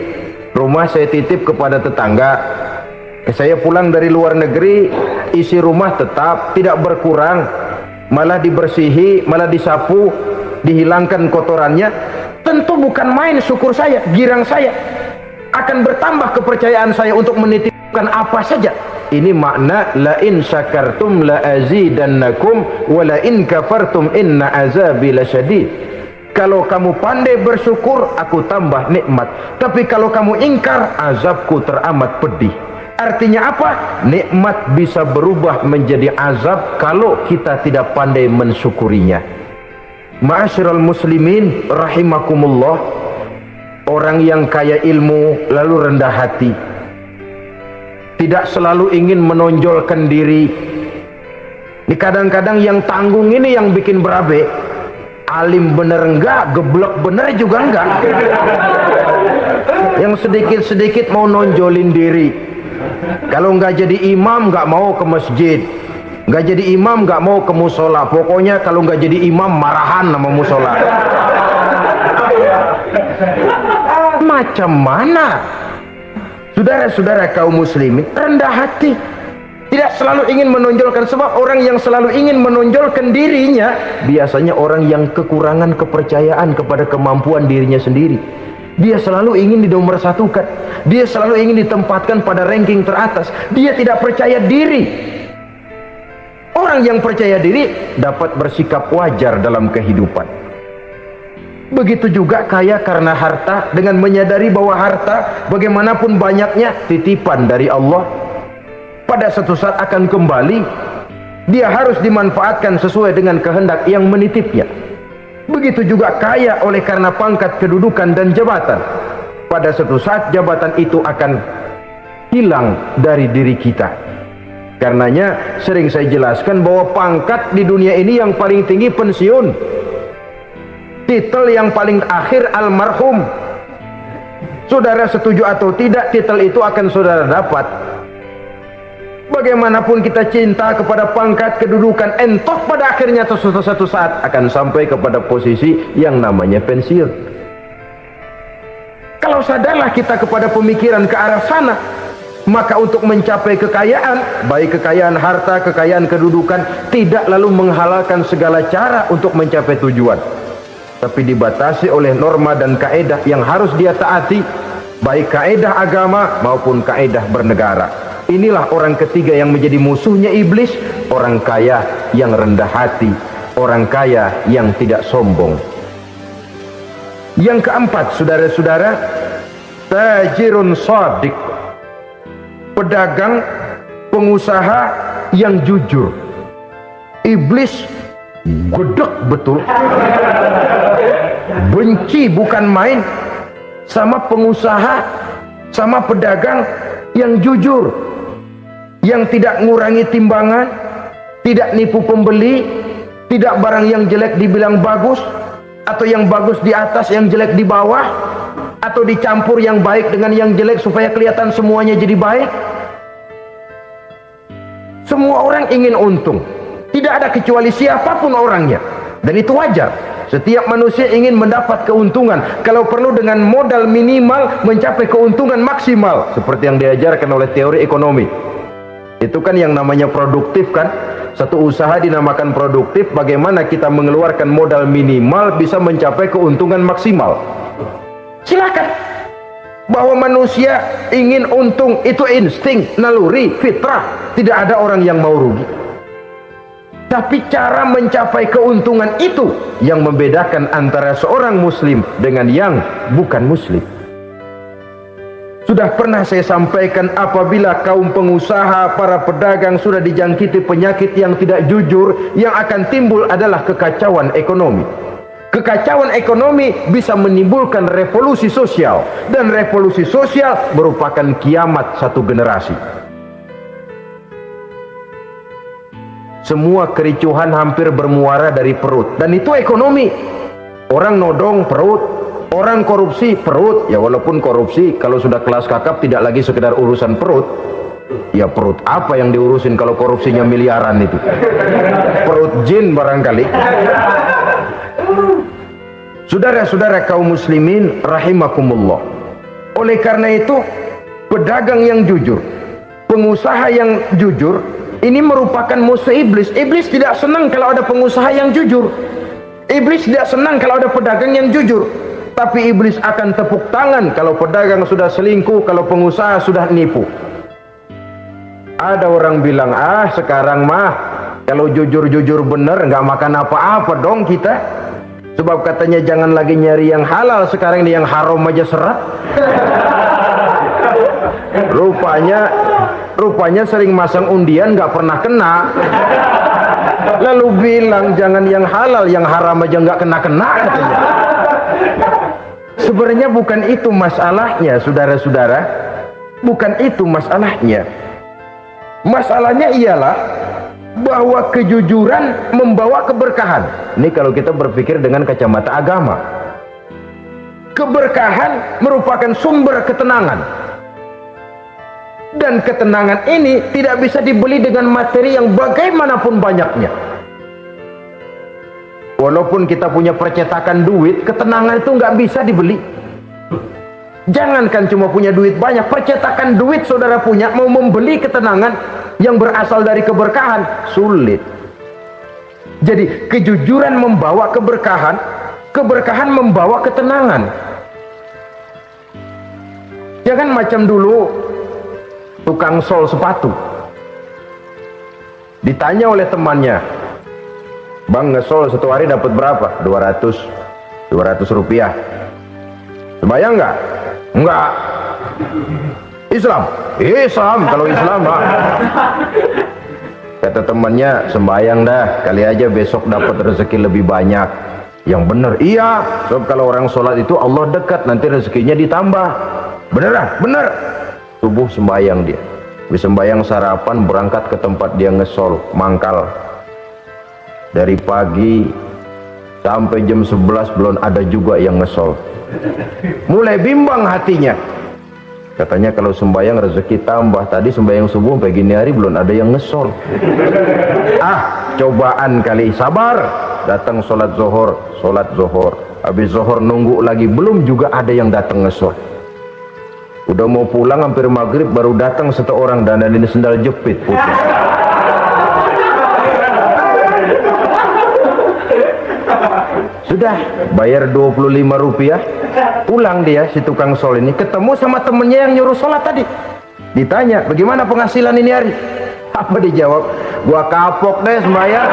rumah saya titip kepada tetangga. Saya pulang dari luar negeri, isi rumah tetap tidak berkurang, malah dibersihi, malah disapu, dihilangkan kotorannya. Tentu bukan main syukur saya, girang saya. Akan bertambah kepercayaan saya untuk menitipkan apa saja. Ini makna la in syakartum la azidannakum wa la in kafartum inna azabi lasyadid. Kalau kamu pandai bersyukur, aku tambah nikmat. Tapi kalau kamu ingkar, azabku teramat pedih. Artinya apa? Nikmat bisa berubah menjadi azab kalau kita tidak pandai mensyukurinya. Ma'asyiral muslimin rahimakumullah, orang yang kaya ilmu lalu rendah hati, tidak selalu ingin menonjolkan diri. Ini kadang-kadang yang tanggung ini yang bikin berabe. Alim bener enggak, geblek bener juga enggak. Yang sedikit-sedikit mau nonjolin diri. Kalau enggak jadi imam enggak mau ke masjid, enggak jadi imam enggak mau ke musola. Pokoknya kalau enggak jadi imam marahan sama musola. Macam mana? Saudara-saudara kaum muslimin, rendah hati, tidak selalu ingin menonjolkan. Sebab orang yang selalu ingin menonjolkan dirinya biasanya orang yang kekurangan kepercayaan kepada kemampuan dirinya sendiri. Dia selalu ingin dinomorsatukan, dia selalu ingin ditempatkan pada ranking teratas. Dia tidak percaya diri. Orang yang percaya diri dapat bersikap wajar dalam kehidupan. Begitu juga kaya karena harta, dengan menyadari bahwa harta bagaimanapun banyaknya titipan dari Allah, pada suatu saat akan kembali. Dia harus dimanfaatkan sesuai dengan kehendak yang menitipnya. Begitu juga kaya oleh karena pangkat, kedudukan dan jabatan. Pada suatu saat jabatan itu akan hilang dari diri kita. Karenanya sering saya jelaskan bahwa pangkat di dunia ini yang paling tinggi pensiun. Titel yang paling akhir almarhum. Saudara setuju atau tidak, titel itu akan saudara dapat. Bagaimanapun kita cinta kepada pangkat, kedudukan, entoh pada akhirnya suatu saat akan sampai kepada posisi yang namanya pensiun. Kalau sadarlah kita kepada pemikiran ke arah sana, maka untuk mencapai kekayaan, baik kekayaan harta, kekayaan kedudukan, tidak lalu menghalalkan segala cara untuk mencapai tujuan, tapi dibatasi oleh norma dan kaedah yang harus dia taati, baik kaedah agama maupun kaedah bernegara. Inilah orang ketiga yang menjadi musuhnya iblis, orang kaya yang rendah hati, orang kaya yang tidak sombong. Yang keempat, saudara-saudara, tajirun shadiq, pedagang, pengusaha yang jujur. Iblis gedek betul, benci bukan main sama pengusaha, sama pedagang yang jujur, yang tidak ngurangi timbangan, tidak nipu pembeli, tidak barang yang jelek dibilang bagus, atau yang bagus di atas yang jelek di bawah, atau dicampur yang baik dengan yang jelek supaya kelihatan semuanya jadi baik. Semua orang ingin untung, tidak ada kecuali siapapun orangnya, dan itu wajar. Setiap manusia ingin mendapat keuntungan, kalau perlu dengan modal minimal mencapai keuntungan maksimal, seperti yang diajarkan oleh teori ekonomi. Itu kan yang namanya produktif kan. Satu usaha dinamakan produktif, bagaimana kita mengeluarkan modal minimal bisa mencapai keuntungan maksimal. Silakan. Bahwa manusia ingin untung itu insting, naluri, fitrah, tidak ada orang yang mau rugi. Tapi cara mencapai keuntungan itu yang membedakan antara seorang muslim dengan yang bukan muslim. Sudah pernah saya sampaikan, apabila kaum pengusaha, para pedagang sudah dijangkiti penyakit yang tidak jujur, yang akan timbul adalah kekacauan ekonomi. Kekacauan ekonomi bisa menimbulkan revolusi sosial, dan revolusi sosial merupakan kiamat satu generasi. Semua kericuhan hampir bermuara dari perut, dan itu ekonomi. Orang nodong perut, orang korupsi perut. Ya walaupun korupsi kalau sudah kelas kakap tidak lagi sekedar urusan perut. Ya perut apa yang diurusin kalau korupsinya miliaran itu? Perut jin barangkali. Saudara-saudara kaum muslimin rahimakumullah. Oleh karena itu, pedagang yang jujur, pengusaha yang jujur, ini merupakan musuh iblis. Iblis tidak senang kalau ada pengusaha yang jujur. Iblis tidak senang kalau ada pedagang yang jujur. Tapi iblis akan tepuk tangan kalau pedagang sudah selingkuh, kalau pengusaha sudah nipu. Ada orang bilang, sekarang mah kalau jujur-jujur bener nggak makan apa-apa dong kita. Sebab katanya jangan lagi nyari yang halal, sekarang ini yang haram aja seret. Rupanya sering masang undian nggak pernah kena. Lalu bilang jangan yang halal, yang haram aja nggak kena-kena katanya. Sebenarnya bukan itu masalahnya, saudara-saudara. Bukan itu masalahnya. Masalahnya ialah bahwa kejujuran membawa keberkahan. Ini kalau kita berpikir dengan kacamata agama. Keberkahan merupakan sumber ketenangan. Dan ketenangan ini tidak bisa dibeli dengan materi yang bagaimanapun banyaknya. Walaupun kita punya percetakan duit, ketenangan itu nggak bisa dibeli. Jangankan cuma punya duit banyak, percetakan duit saudara punya, mau membeli ketenangan yang berasal dari keberkahan, sulit. Jadi kejujuran membawa keberkahan, keberkahan membawa ketenangan. Jangan macam dulu tukang sol sepatu, ditanya oleh temannya, bang ngesol satu hari dapat berapa? 200 rupiah. Sembayang nggak? Enggak. Islam kalau Islam kata temannya, sembayang dah, kali aja besok dapat rezeki lebih banyak. Yang benar, iya, sebab kalau orang sholat itu Allah dekat, nanti rezekinya ditambah. Beneran? Bener. Subuh sembayang dia, habis sembayang sarapan berangkat ke tempat dia ngesol, mangkal. Dari pagi sampai jam 11 belum ada juga yang ngesol. Mulai bimbang hatinya. Katanya kalau sembayang rezeki tambah, tadi sembayang subuh sampai gini hari belum ada yang ngesol. Cobaan kali, sabar. Datang sholat zohor, habis zohor nunggu lagi, belum juga ada yang datang ngesol. Udah mau pulang hampir maghrib, baru datang satu orang dandanin sendal jepit putih. Sudah bayar 25 rupiah, pulang dia si tukang sol ini, ketemu sama temennya yang nyuruh sholat tadi. Ditanya, bagaimana penghasilan ini hari? Apa dijawab? Gua kapok deh sembahyang.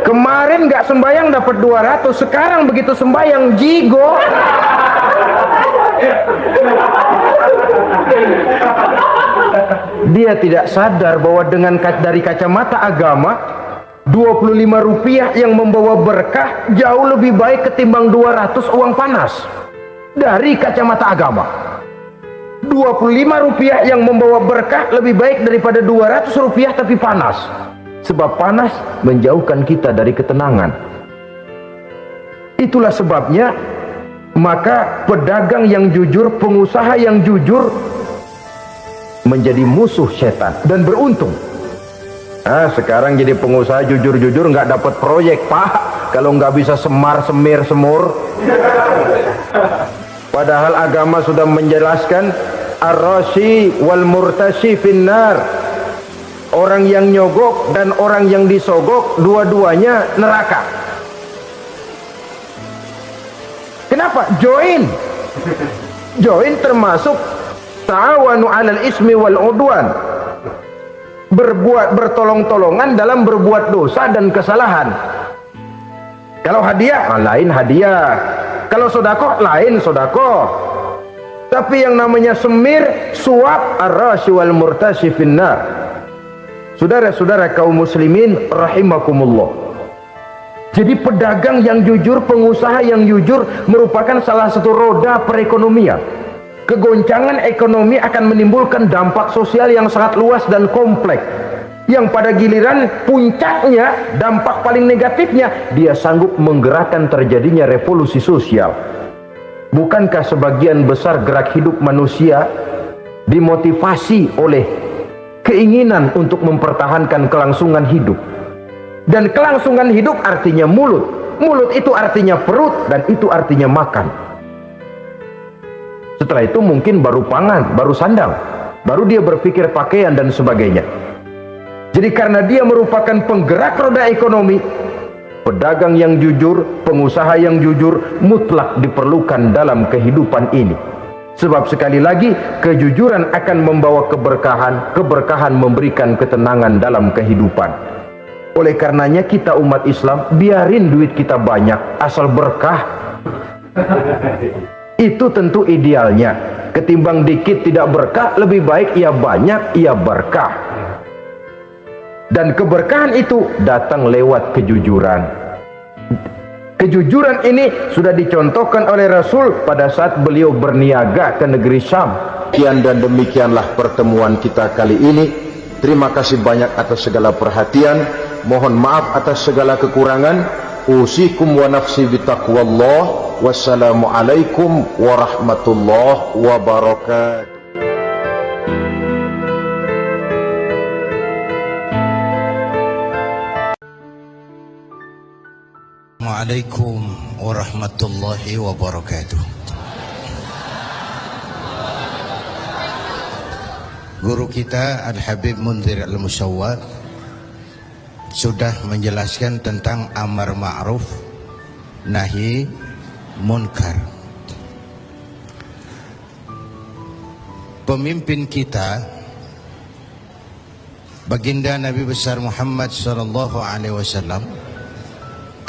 Kemarin nggak sembahyang dapat 200, sekarang begitu sembahyang jigo. Dia tidak sadar bahwa dengan dari kacamata agama, 25 rupiah yang membawa berkah jauh lebih baik ketimbang 200 uang panas. Dari kacamata agama, 25 rupiah yang membawa berkah lebih baik daripada 200 rupiah tapi panas. Sebab panas menjauhkan kita dari ketenangan. Itulah sebabnya maka pedagang yang jujur, pengusaha yang jujur menjadi musuh setan dan beruntung. Sekarang jadi pengusaha jujur-jujur nggak dapat proyek, Pak, kalau nggak bisa semar-semir semur. Padahal agama sudah menjelaskan ar-rashi wal murtashi finnar. Orang yang nyogok dan orang yang disogok dua-duanya neraka. Kenapa? Join termasuk ta'awanu 'alal ismi wal 'udwan. Bertolong-tolongan dalam berbuat dosa dan kesalahan. Kalau hadiah, lain hadiah. Kalau sedekah, lain sedekah. Tapi yang namanya semir, suap, ar-rashi wal murtashi finnar. Saudara-saudara kaum muslimin rahimakumullah. Jadi pedagang yang jujur, pengusaha yang jujur merupakan salah satu roda perekonomian. Kegoncangan ekonomi akan menimbulkan dampak sosial yang sangat luas dan kompleks, yang pada giliran puncaknya, dampak paling negatifnya, dia sanggup menggerakkan terjadinya revolusi sosial. Bukankah sebagian besar gerak hidup manusia dimotivasi oleh keinginan untuk mempertahankan kelangsungan hidup? Dan kelangsungan hidup artinya mulut. Mulut itu artinya perut, dan itu artinya makan. Setelah itu mungkin baru pangan, baru sandang, baru dia berpikir pakaian dan sebagainya. Jadi karena dia merupakan penggerak roda ekonomi, pedagang yang jujur, pengusaha yang jujur mutlak diperlukan dalam kehidupan ini. Sebab sekali lagi, kejujuran akan membawa keberkahan, keberkahan memberikan ketenangan dalam kehidupan. Oleh karenanya kita umat Islam, biarin duit kita banyak, asal berkah. Itu tentu idealnya. Ketimbang dikit tidak berkah, lebih baik ia banyak, ia berkah. Dan keberkahan itu datang lewat kejujuran. Kejujuran ini sudah dicontohkan oleh Rasul pada saat beliau berniaga ke negeri Syam. Sekian dan demikianlah pertemuan kita kali ini. Terima kasih banyak atas segala perhatian. Mohon maaf atas segala kekurangan. Usikum wa nafsi bitaqwallah. Wassalamualaikum warahmatullahi wabarakatuh. Assalamualaikum warahmatullahi wabarakatuh. Guru kita Al-Habib Munzir Al-Musyawwar sudah menjelaskan tentang amar ma'ruf nahi munkar. Pemimpin kita baginda Nabi besar Muhammad sallallahu alaihi wasallam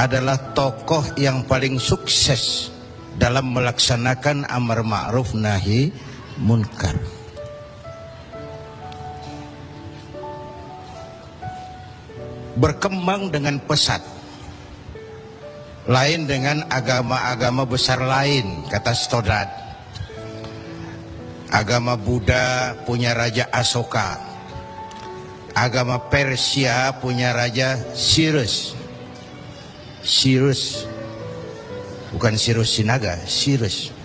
adalah tokoh yang paling sukses dalam melaksanakan amar ma'ruf nahi munkar. Berkembang dengan pesat, lain dengan agama-agama besar lain, kata Stoddard. Agama Buddha punya raja Asoka, agama Persia punya raja Cyrus, bukan Cyrus Sinaga, Cyrus.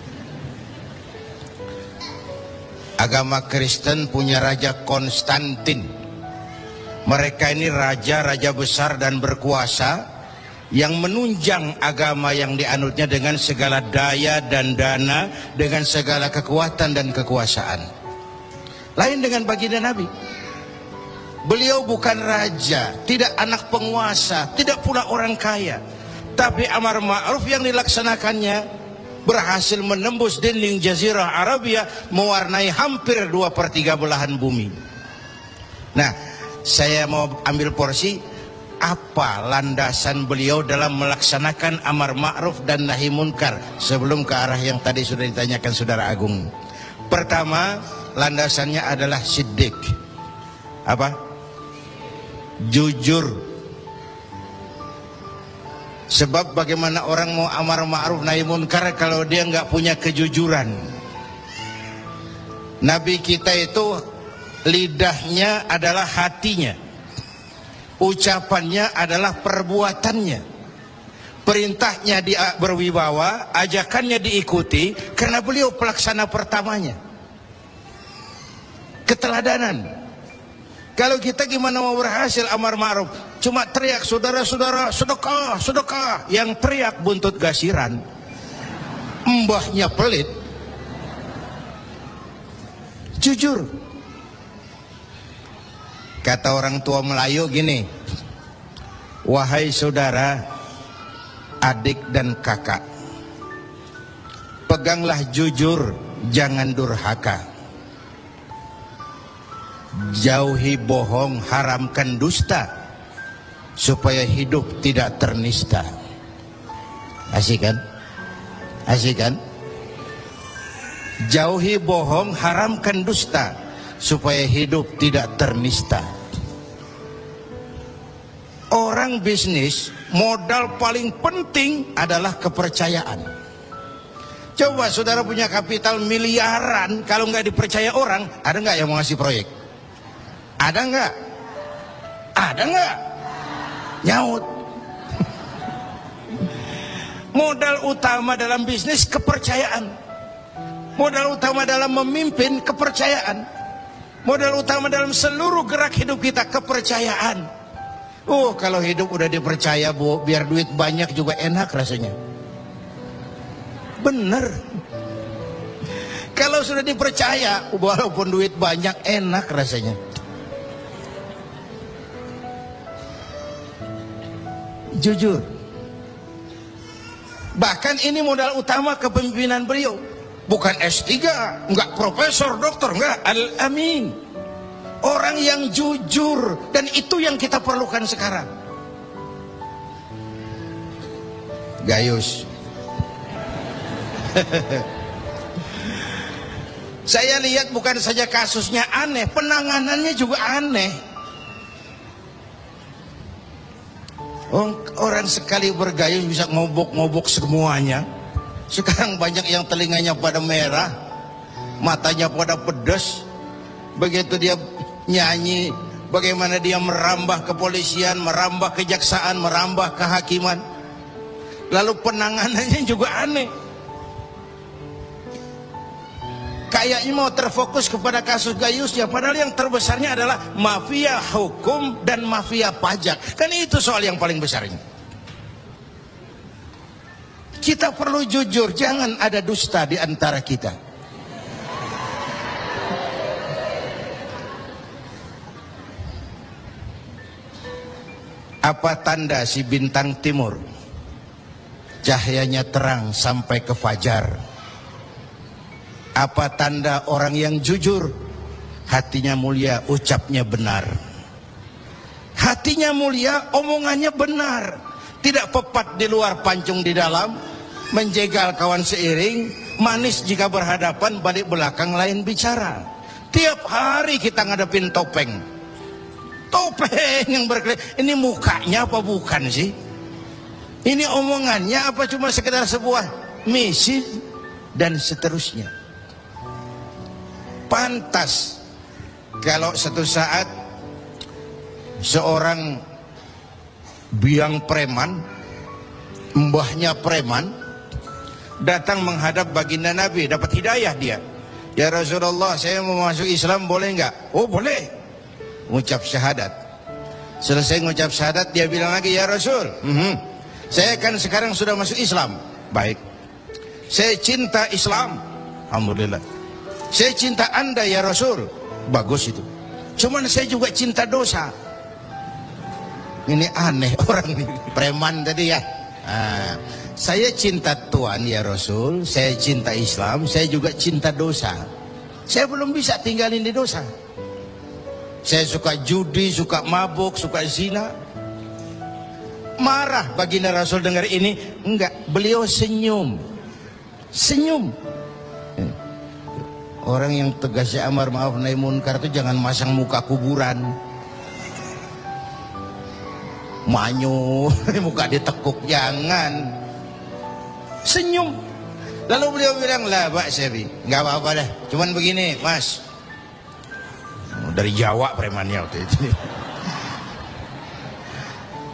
Agama Kristen punya raja Konstantin. Mereka ini raja-raja besar dan berkuasa yang menunjang agama yang dianutnya dengan segala daya dan dana, dengan segala kekuatan dan kekuasaan. Lain dengan baginda Nabi. Beliau bukan raja, tidak anak penguasa, tidak pula orang kaya. Tapi amar ma'ruf yang dilaksanakannya berhasil menembus dinding Jazirah Arabia, mewarnai hampir 2/3 belahan bumi. Nah, saya mau ambil porsi apa landasan beliau dalam melaksanakan amar ma'ruf dan nahi munkar sebelum ke arah yang tadi sudah ditanyakan Saudara Agung. Pertama, landasannya adalah siddiq. Apa? Jujur. Sebab bagaimana orang mau amar ma'ruf nahi munkar kalau dia nggak punya kejujuran. Nabi kita itu lidahnya adalah hatinya, ucapannya adalah perbuatannya, perintahnya dia berwibawa, ajakannya diikuti karena beliau pelaksana pertamanya. Keteladanan. Kalau kita gimana mau berhasil amar ma'ruf? Cuma teriak, saudara-saudara, sedekah, sedekah. Yang teriak buntut gasiran, mbahnya pelit. Jujur. Kata orang tua Melayu gini, wahai saudara, adik dan kakak, peganglah jujur, jangan durhaka. Jauhi bohong, haramkan dusta, supaya hidup tidak ternista. Asik kan? Asik kan? Jauhi bohong, haramkan dusta, supaya hidup tidak ternista. Orang bisnis, modal paling penting adalah kepercayaan. Coba saudara punya kapital miliaran, kalau nggak dipercaya orang, ada nggak yang mau ngasih proyek? Ada nggak? Ada nggak? Nyaut. Modal utama dalam bisnis kepercayaan. Modal utama dalam memimpin kepercayaan. Modal utama dalam seluruh gerak hidup kita kepercayaan. Oh, kalau hidup udah dipercaya, Bu, biar duit banyak juga enak rasanya. Bener. Kalau sudah dipercaya, walaupun duit banyak enak rasanya. Jujur. Bahkan ini modal utama kepemimpinan beliau. Bukan S3, enggak profesor, doktor, enggak, Al-Amin. Orang yang jujur, dan itu yang kita perlukan sekarang. Gayus. Saya lihat bukan saja kasusnya aneh, penanganannya juga aneh. Orang sekali bergayus bisa ngobok-ngobok semuanya. Sekarang banyak yang telinganya pada merah, matanya pada pedas. Begitu dia nyanyi, bagaimana dia merambah kepolisian, merambah kejaksaan, merambah kehakiman. Lalu penanganannya juga aneh. Kayaknya mau terfokus kepada kasus gayusnya, padahal yang terbesarnya adalah mafia hukum dan mafia pajak. Kan itu soal yang paling besar ini. Kita perlu jujur, jangan ada dusta di antara kita. Apa tanda si bintang timur cahayanya terang sampai ke fajar? Apa tanda orang yang jujur? Hatinya mulia, ucapnya benar. Hatinya mulia, omongannya benar. Tidak pepat di luar, pancung di dalam. Menjegal kawan seiring, manis jika berhadapan, balik belakang lain bicara. Tiap hari kita ngadepin topeng. Topeng yang berkelip. Ini mukanya apa bukan sih? Ini omongannya apa cuma sekedar sebuah misi? Dan seterusnya. Pantas kalau satu saat seorang biang preman, mbahnya preman, datang menghadap baginda Nabi, dapat hidayah dia. Ya Rasulullah, saya mau masuk Islam, boleh nggak? Oh boleh. Ngucap syahadat. Selesai ngucap syahadat, dia bilang lagi, ya Rasul, saya kan sekarang sudah masuk Islam. Baik. Saya cinta Islam. Alhamdulillah. Saya cinta Anda ya Rasul. Bagus itu. Cuman saya juga cinta dosa. Ini aneh orang ini. Preman tadi ya. Saya cinta Tuhan ya Rasul, saya cinta Islam, saya juga cinta dosa. Saya belum bisa tinggalin di dosa. Saya suka judi, suka mabuk, suka zina. Marah baginda Rasul dengar ini? Enggak, beliau senyum. Senyum. Orang yang tegasnya amar ma'ruf nahi munkar itu jangan masang muka kuburan. Manyu, muka ditekuk, jangan. Senyum. Lalu beliau bilang, lah Pak Sebi, nggak apa-apa dah. Cuman begini, Mas. Dari Jawa premannya waktu itu.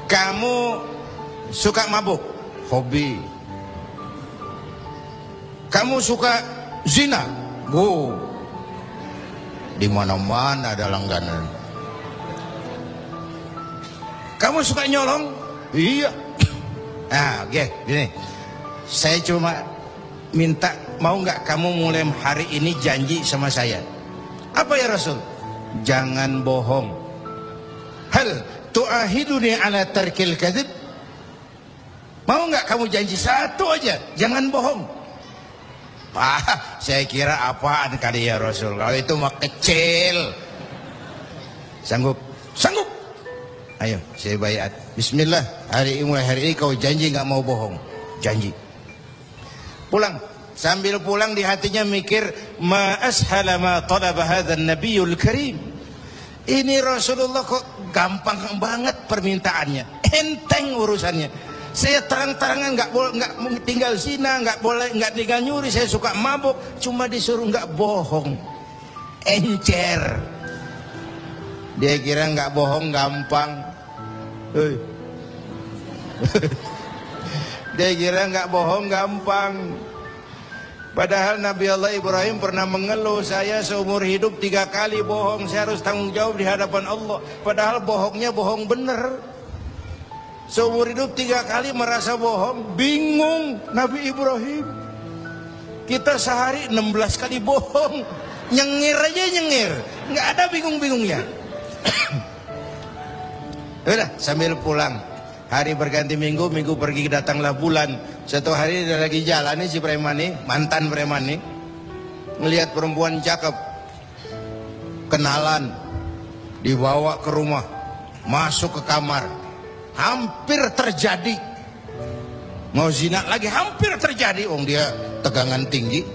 Kamu suka mabuk, hobi. Kamu suka zina, di mana-mana ada langganan. Kamu suka nyolong? Iya. Nah, oke, gini. Saya cuma minta, mau nggak kamu mulai hari ini janji sama saya? Apa ya Rasul? Jangan bohong. Hal tu'ahiduni ala tarkil kadzib? Mau nggak kamu janji satu aja, jangan bohong? Saya kira apaan kali ya Rasul? Kalau itu mah kecil. Sanggup? Sanggup. Ayo, saya bayat. Bismillah, mulai hari ini kau janji nggak mau bohong. Janji. Pulang. Sambil pulang di hatinya mikir, ma ashala ma talaba hadzal nabiyul karim. Ini Rasulullah kok gampang banget permintaannya, enteng urusannya. Saya terang-terangan nggak tinggal zina, nggak tinggal nyuri, saya suka mabuk, cuma disuruh nggak bohong, encer. Dia kira nggak bohong gampang. Dia kira nggak bohong gampang. Padahal Nabi Allah Ibrahim pernah mengeluh, saya seumur hidup 3 kali bohong, saya harus tanggung jawab di hadapan Allah. Padahal bohongnya bohong bener. Seumur hidup 3 kali merasa bohong, bingung Nabi Ibrahim. Kita sehari 16 kali bohong, nyengir aja nyengir, nggak ada bingung-bingungnya. Udah, sambil pulang, hari berganti minggu, minggu pergi datanglah bulan. Satu hari dia lagi jalan nih si preman nih, mantan preman nih, ngelihat perempuan cakep, kenalan, dibawa ke rumah, masuk ke kamar, hampir terjadi. Mau zina lagi, hampir terjadi. Dia tegangan tinggi,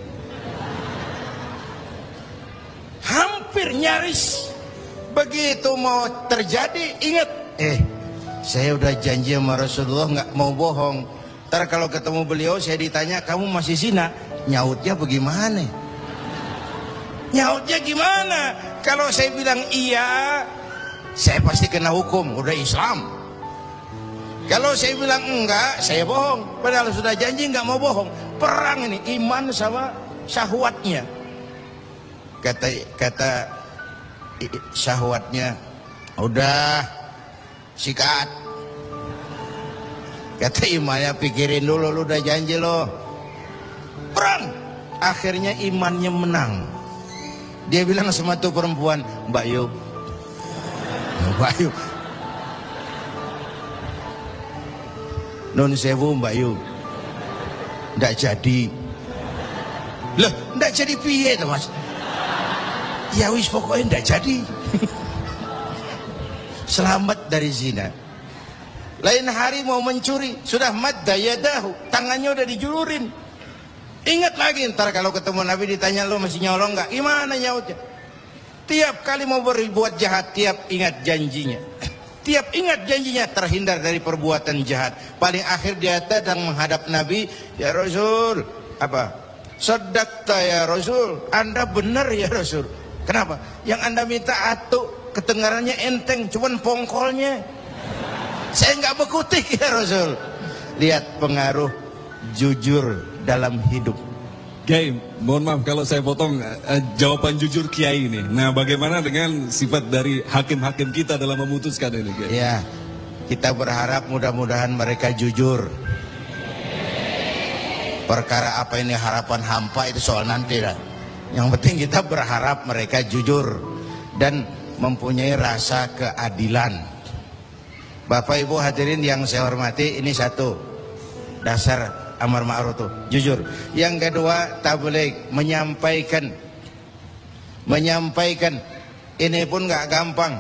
hampir nyaris. Begitu mau terjadi, ingat, saya udah janji sama Rasulullah nggak mau bohong. Ntar kalau ketemu beliau saya ditanya, kamu masih zina? Nyautnya bagaimana? Nyautnya gimana? Kalau saya bilang iya, saya pasti kena hukum, udah Islam. Kalau saya bilang enggak, saya bohong. Padahal sudah janji nggak mau bohong. Perang ini, iman sama syahwatnya. Kata syahwatnya, udah sikat. Kata imannya, pikirin dulu, lu udah janji lo. Perang. Akhirnya imannya menang. Dia bilang sama tuh perempuan, Mbak Yuk, Mbak Yuk, non sewu Mbak Yuk, nggak jadi. Loh, nggak jadi piye tuh Mas? Ya wis pokoknya nggak jadi. Selamat dari zina. Lain hari mau mencuri, sudah madda yadahu, tangannya udah dijulurin. Ingat lagi, ntar kalau ketemu Nabi ditanya, lo masih nyolong nggak? Gimana nyautnya? Tiap kali mau berbuat jahat, tiap ingat janjinya. Tiap ingat janjinya, terhindar dari perbuatan jahat. Paling akhir dia datang menghadap Nabi, ya Rasul, apa? Sadaqta ya Rasul, Anda benar ya Rasul. Kenapa? Yang Anda minta atuk, kedengarannya enteng, cuman pongkolnya. Saya nggak bekutik ya Rasul. Lihat pengaruh jujur dalam hidup. Kiai, mohon maaf kalau saya potong jawaban jujur Kiai ini. Nah, bagaimana dengan sifat dari hakim-hakim kita dalam memutuskan ini, Kiai? Ya, kita berharap mudah-mudahan mereka jujur. Perkara apa ini harapan hampa itu soal nanti lah. Yang penting kita berharap mereka jujur dan mempunyai rasa keadilan. Bapak Ibu hadirin yang saya hormati, ini satu, dasar amar ma'ruf tuh jujur. Yang kedua tabligh, menyampaikan ini pun nggak gampang.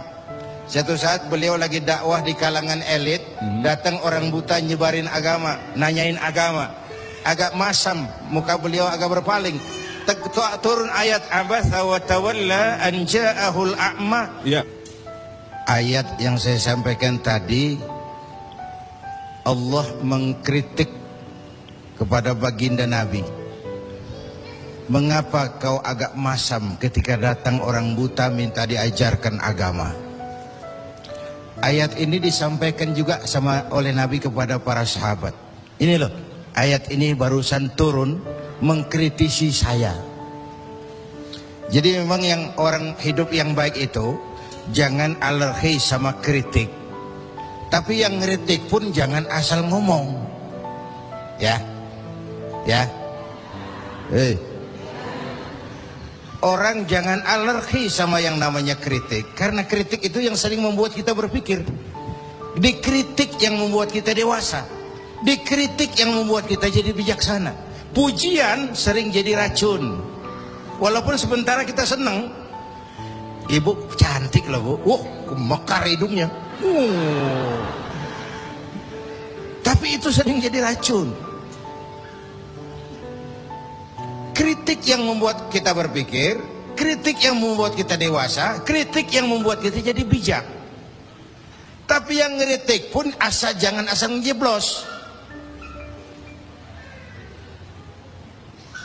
Satu saat beliau lagi dakwah di kalangan elit, datang orang buta nyebarin agama, nanyain agama, agak masam, muka beliau agak berpaling. Turun ayat abasa wa tawalla an ja'ahul a'ma. Ya. Ayat yang saya sampaikan tadi, Allah mengkritik kepada baginda Nabi. Mengapa kau agak masam ketika datang orang buta minta diajarkan agama? Ayat ini disampaikan juga oleh Nabi kepada para sahabat. Ini loh, ayat ini barusan turun mengkritisi saya. Jadi memang yang orang hidup yang baik itu jangan alergi sama kritik. Tapi yang kritik pun jangan asal ngomong. Ya. Orang jangan alergi sama yang namanya kritik, karena kritik itu yang sering membuat kita berpikir. Dikritik yang membuat kita dewasa, dikritik yang membuat kita jadi bijaksana. Pujian sering jadi racun. Walaupun sementara kita senang, ibu cantik loh bu, mekar hidungnya, tapi itu sering jadi racun. Kritik yang membuat kita berpikir, kritik yang membuat kita dewasa, kritik yang membuat kita jadi bijak. Tapi yang ngeritik pun jangan asal ngejeblos.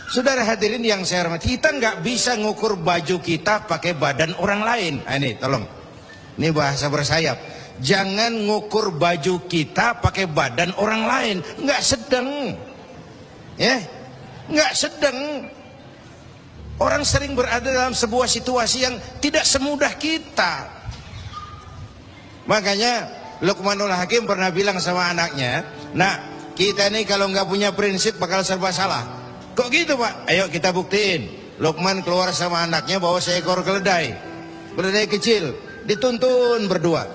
Saudara hadirin yang saya hormati, kita nggak bisa ngukur baju kita pakai badan orang lain. Ini tolong, ini bahasa bersayap. Jangan ngukur baju kita pakai badan orang lain, nggak sedang, ya. Nggak sedang. Orang sering berada dalam sebuah situasi yang tidak semudah kita. Makanya Luqmanul Hakim pernah bilang sama anaknya, "Nak, kita nih kalau nggak punya prinsip bakal serba salah." "Kok gitu Pak?" "Ayo kita buktiin." Luqman keluar sama anaknya bawa seekor keledai kecil, dituntun berdua.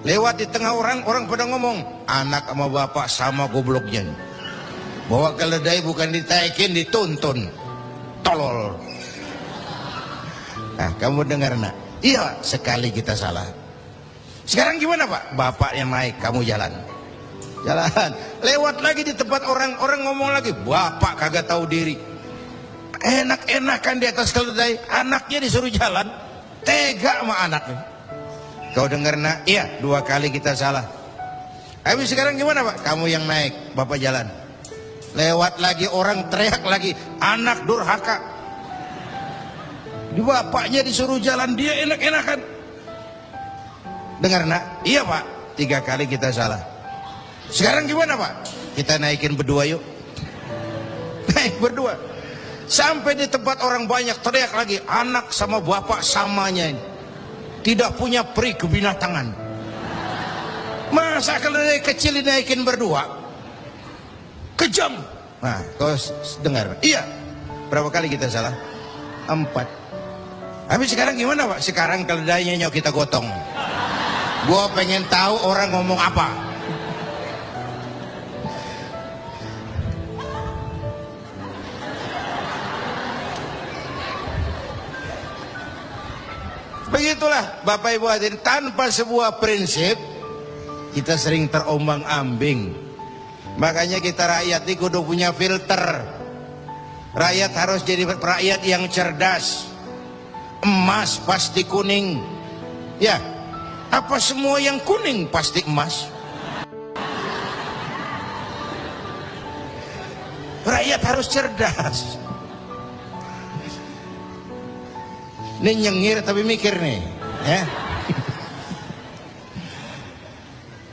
Lewat di tengah orang pada ngomong, "Anak sama bapak sama gobloknya. Bawa keledai bukan ditaikin, dituntun. Tolol." Nah, kamu dengar nak? Iya, sekali kita salah. Sekarang gimana Pak? Bapak yang naik, kamu jalan. Lewat lagi di tempat orang ngomong lagi, "Bapak kagak tahu diri. Enak-enakan di atas keledai, anaknya disuruh jalan. Tega sama anaknya." Kau dengar nak? Iya, 2 kali kita salah. Habis sekarang gimana Pak? Kamu yang naik, bapak jalan. Lewat lagi orang teriak lagi, "Anak durhaka." Di bapaknya disuruh jalan, dia enak-enakan. Dengar nak? Iya Pak, 3 kali kita salah. Sekarang gimana Pak? Kita naikin berdua yuk. Naik berdua. Sampai di tempat orang banyak teriak lagi, "Anak sama bapak samanya ini. Tidak punya peri kebinatangan. Masa keledai kecil dinaikin berdua? Kejam." Nah, kau dengar? Iya. Berapa kali kita salah? 4. Habis sekarang gimana Pak? Sekarang keledainya nyok kita gotong. Gua pengen tahu orang ngomong apa. Begitulah Bapak Ibu hadirin, tanpa sebuah prinsip kita sering terombang-ambing. Makanya kita rakyat ini kudu punya filter. Rakyat harus jadi rakyat yang cerdas. Emas pasti kuning. Ya, apa semua yang kuning pasti emas? Rakyat harus cerdas. Ini nyengir tapi mikir nih, ya.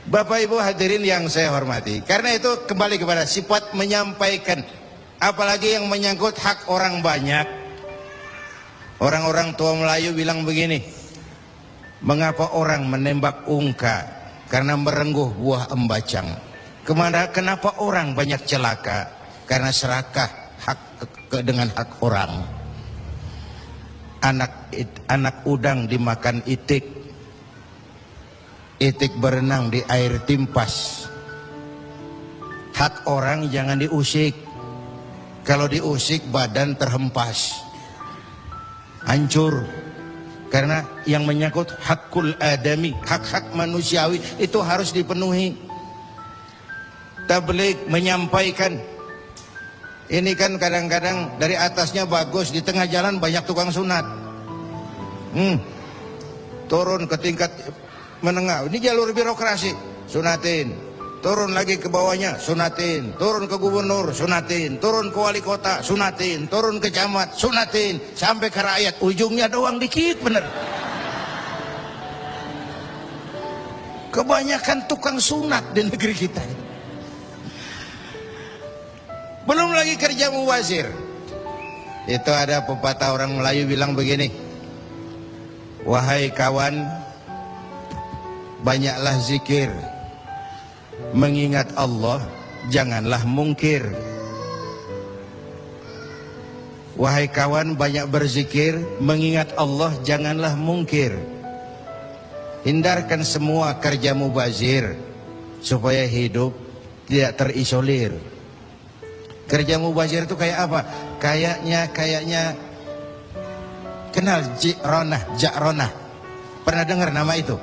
Bapak Ibu hadirin yang saya hormati, karena itu kembali kepada sifat menyampaikan, apalagi yang menyangkut hak orang banyak. Orang-orang tua Melayu bilang begini, "Mengapa orang menembak ungka? Karena merengguh buah embacang. Kenapa orang banyak celaka? Karena serakah dengan hak orang. Anak udang dimakan itik, itik berenang di air timpas. Hak orang jangan diusik. Kalau diusik badan terhempas, hancur. Karena yang menyangkut hakul adami, hak-hak manusiawi itu harus dipenuhi. Tabligh menyampaikan. Ini kan kadang-kadang dari atasnya bagus, di tengah jalan banyak tukang sunat. Turun ke tingkat menengah, ini jalur birokrasi, sunatin. Turun lagi ke bawahnya, sunatin. Turun ke gubernur, sunatin. Turun ke wali kota, sunatin. Turun ke camat, sunatin. Sampai ke rakyat, ujungnya doang dikit bener. Kebanyakan tukang sunat di negeri kita. Belum lagi kerja mubazir. Itu ada pepatah orang Melayu bilang begini, wahai kawan, banyaklah zikir, mengingat Allah, janganlah mungkir. Wahai kawan, banyak berzikir, mengingat Allah, janganlah mungkir. Hindarkan semua kerja mubazir supaya hidup tidak terisolir. Kerja mubazir itu kayak apa? Kayaknya kenal Ja'ronah. Pernah dengar nama itu?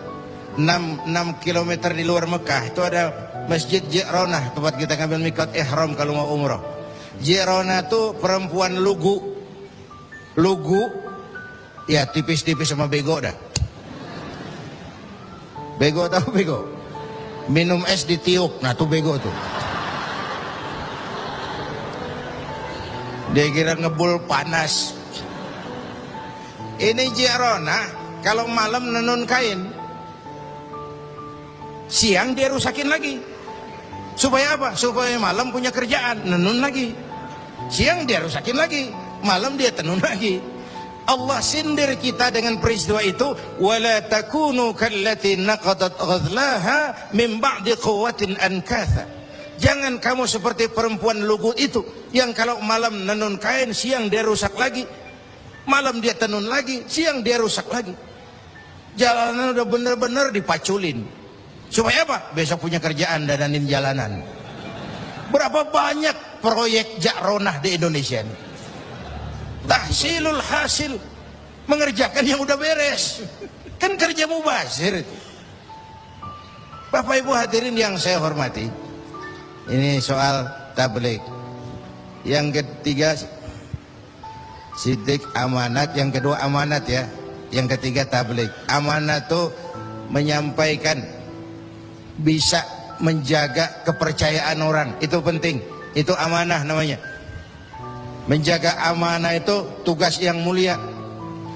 6 km di luar Mekah itu ada Masjid Ja'ronah, tempat kita ngambil mikot ihram kalau mau umrah. Ja'ronah itu perempuan lugu, ya tipis-tipis sama bego dah. Bego tahu bego? Minum es ditiup, nah tuh bego tuh. Dia kira ngebul panas. Ini Ja'ronah kalau malam nenun kain, siang dia rusakin lagi. Supaya apa? Supaya malam punya kerjaan, nenun lagi. Siang dia rusakin lagi, malam dia tenun lagi. Allah sindir kita dengan peristiwa itu, wala takunu kallati naqadat ghadlaha min ba'di quwwatin ankatha. Jangan kamu seperti perempuan lugu itu yang kalau malam nenun kain, siang dia rusak lagi. Malam dia tenun lagi, siang dia rusak lagi. Jalanan udah bener-bener dipaculin. Supaya apa? Besok punya kerjaan dananin jalanan. Berapa banyak proyek Ja'ronah di Indonesia ini? Tahsilul hasil, mengerjakan yang udah beres. Kan kerja mubazir itu. Bapak Ibu hadirin yang saya hormati, ini soal tabligh. Yang ketiga sidik amanat, yang kedua amanat ya. Yang ketiga tabligh. Amanat itu menyampaikan, bisa menjaga kepercayaan orang, itu penting. Itu amanah namanya. Menjaga amanah itu tugas yang mulia.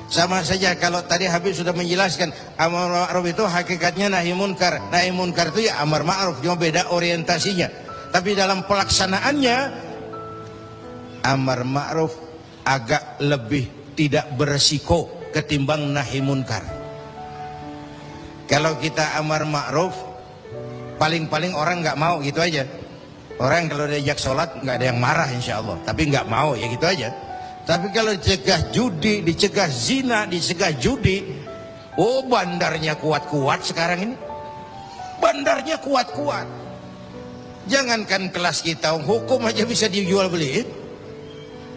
Sama saja kalau tadi Habib sudah menjelaskan, amar ma'ruf itu hakikatnya nahi munkar. Nahi munkar itu ya amar ma'ruf, cuma beda orientasinya. Tapi dalam pelaksanaannya amar ma'ruf agak lebih tidak beresiko ketimbang nahi munkar. Kalau kita amar ma'ruf, paling-paling orang nggak mau gitu aja. Orang kalau diajak sholat nggak ada yang marah insya Allah, tapi nggak mau ya gitu aja. Tapi kalau dicegah judi, dicegah zina, dicegah judi, oh bandarnya kuat-kuat sekarang ini. Bandarnya kuat-kuat. Jangankan kelas kita, hukum aja bisa dijual beliin,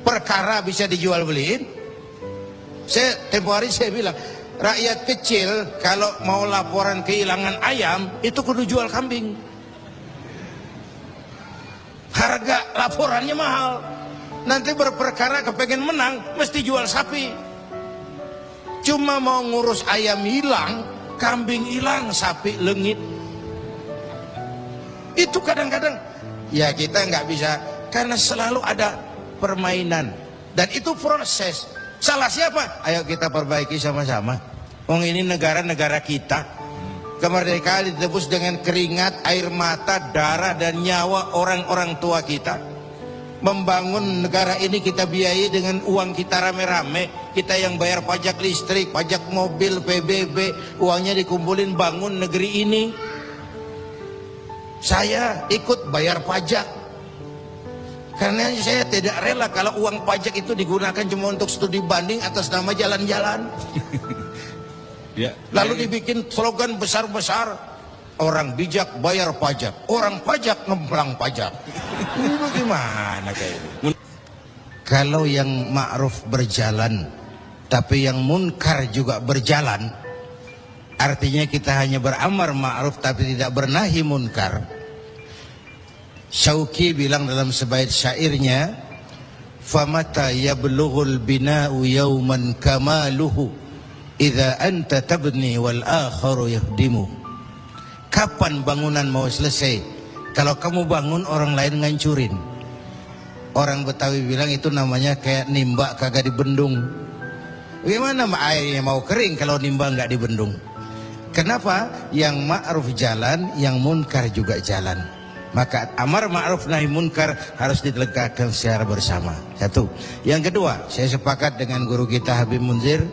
perkara bisa dijual beliin. Tempo hari saya bilang, rakyat kecil kalau mau laporan kehilangan ayam itu kudu jual kambing. Harga laporannya mahal. Nanti berperkara kepengen menang mesti jual sapi. Cuma mau ngurus ayam hilang, kambing hilang, sapi lengit. Itu kadang-kadang ya kita nggak bisa, karena selalu ada permainan dan itu proses. Salah siapa? Ayo kita perbaiki sama-sama. Ini negara-negara kita. Kemerdekaan ditebus dengan keringat, air mata, darah dan nyawa orang-orang tua kita. Membangun negara ini kita biayai dengan uang kita rame-rame. Kita yang bayar pajak listrik, pajak mobil, PBB, uangnya dikumpulin bangun negeri ini. Saya ikut bayar pajak. Karena saya tidak rela kalau uang pajak itu digunakan cuma untuk studi banding atas nama jalan-jalan. Ya, lalu dibikin slogan besar-besar, Orang bijak bayar pajak, orang pajak ngemplang pajak. Ini bagaimana kayak ini? Kalau yang ma'ruf berjalan, tapi yang munkar juga berjalan, artinya kita hanya beramar ma'ruf tapi tidak bernahi munkar. Syauqi bilang dalam sebaik syairnya, famata yablughul bina'u yawman kamaluhu idza anta tabni wal akharu yahdimu. Kapan bangunan mau selesai kalau kamu bangun orang lain ngancurin? Orang Betawi bilang itu namanya kayak nimba kagak dibendung. Bagaimana airnya mau kering kalau nimba nggak dibendung? Kenapa? Yang ma'ruf jalan, yang munkar juga jalan. Maka amar ma'ruf nahi munkar harus ditegakkan secara bersama. Satu. Yang kedua, saya sepakat dengan guru kita Habib Munzir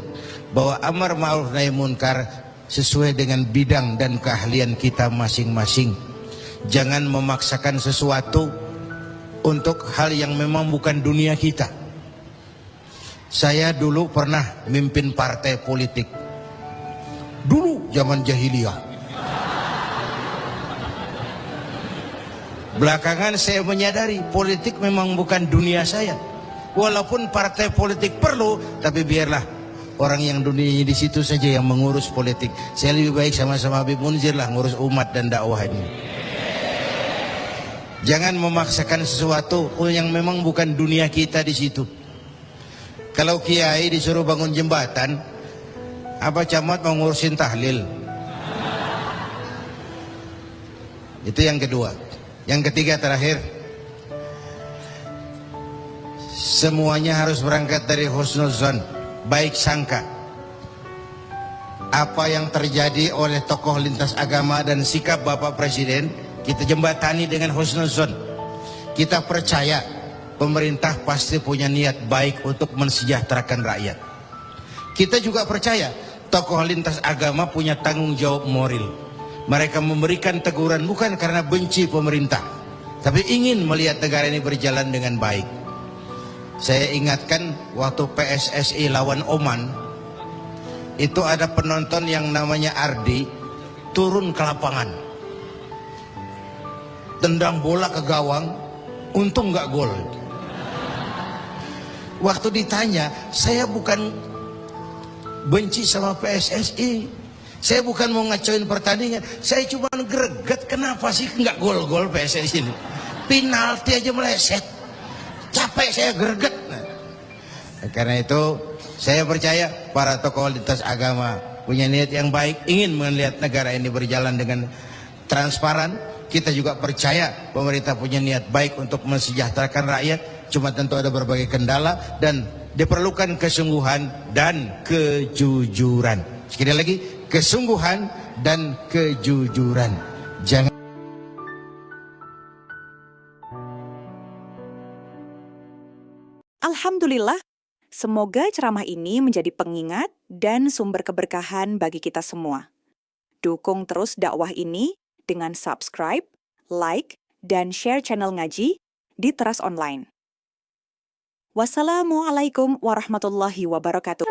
bahwa amar ma'ruf nahi munkar sesuai dengan bidang dan keahlian kita masing-masing. Jangan memaksakan sesuatu untuk hal yang memang bukan dunia kita. Saya dulu pernah mimpin partai politik. Dulu zaman jahiliyah. Belakangan saya menyadari politik memang bukan dunia saya. Walaupun partai politik perlu, tapi biarlah orang yang dunianya di situ saja yang mengurus politik. Saya lebih baik sama-sama Habib Munzir lah ngurus umat dan dakwah ini. Jangan memaksakan sesuatu yang memang bukan dunia kita di situ. Kalau kiai disuruh bangun jembatan, apa camat mau ngurusin tahlil? Itu yang kedua. Yang ketiga terakhir, semuanya harus berangkat dari husnuzan, baik sangka. Apa yang terjadi oleh tokoh lintas agama dan sikap Bapak Presiden, kita jembatani dengan husnuzon. Kita percaya pemerintah pasti punya niat baik untuk mensejahterakan rakyat. Kita juga percaya tokoh lintas agama punya tanggung jawab moral. Mereka memberikan teguran bukan karena benci pemerintah, tapi ingin melihat negara ini berjalan dengan baik. Saya ingatkan waktu PSSI lawan Oman, itu ada penonton yang namanya Ardi turun ke lapangan, tendang bola ke gawang, untung nggak gol. Waktu ditanya, saya bukan benci sama PSSI, saya bukan mau ngacoin pertandingan, saya cuma greget kenapa sih nggak gol-gol PSSI ini, penalti aja meleset, capek saya greget. Nah, karena itu saya percaya para tokoh lintas agama punya niat yang baik, ingin melihat negara ini berjalan dengan transparan. Kita juga percaya pemerintah punya niat baik untuk mensejahterakan rakyat. Cuma tentu ada berbagai kendala dan diperlukan kesungguhan dan kejujuran. Sekali lagi, kesungguhan dan kejujuran. Jangan. Alhamdulillah, semoga ceramah ini menjadi pengingat dan sumber keberkahan bagi kita semua. Dukung terus dakwah ini dengan subscribe, like, dan share channel ngaji di Teras Online. Wassalamualaikum warahmatullahi wabarakatuh.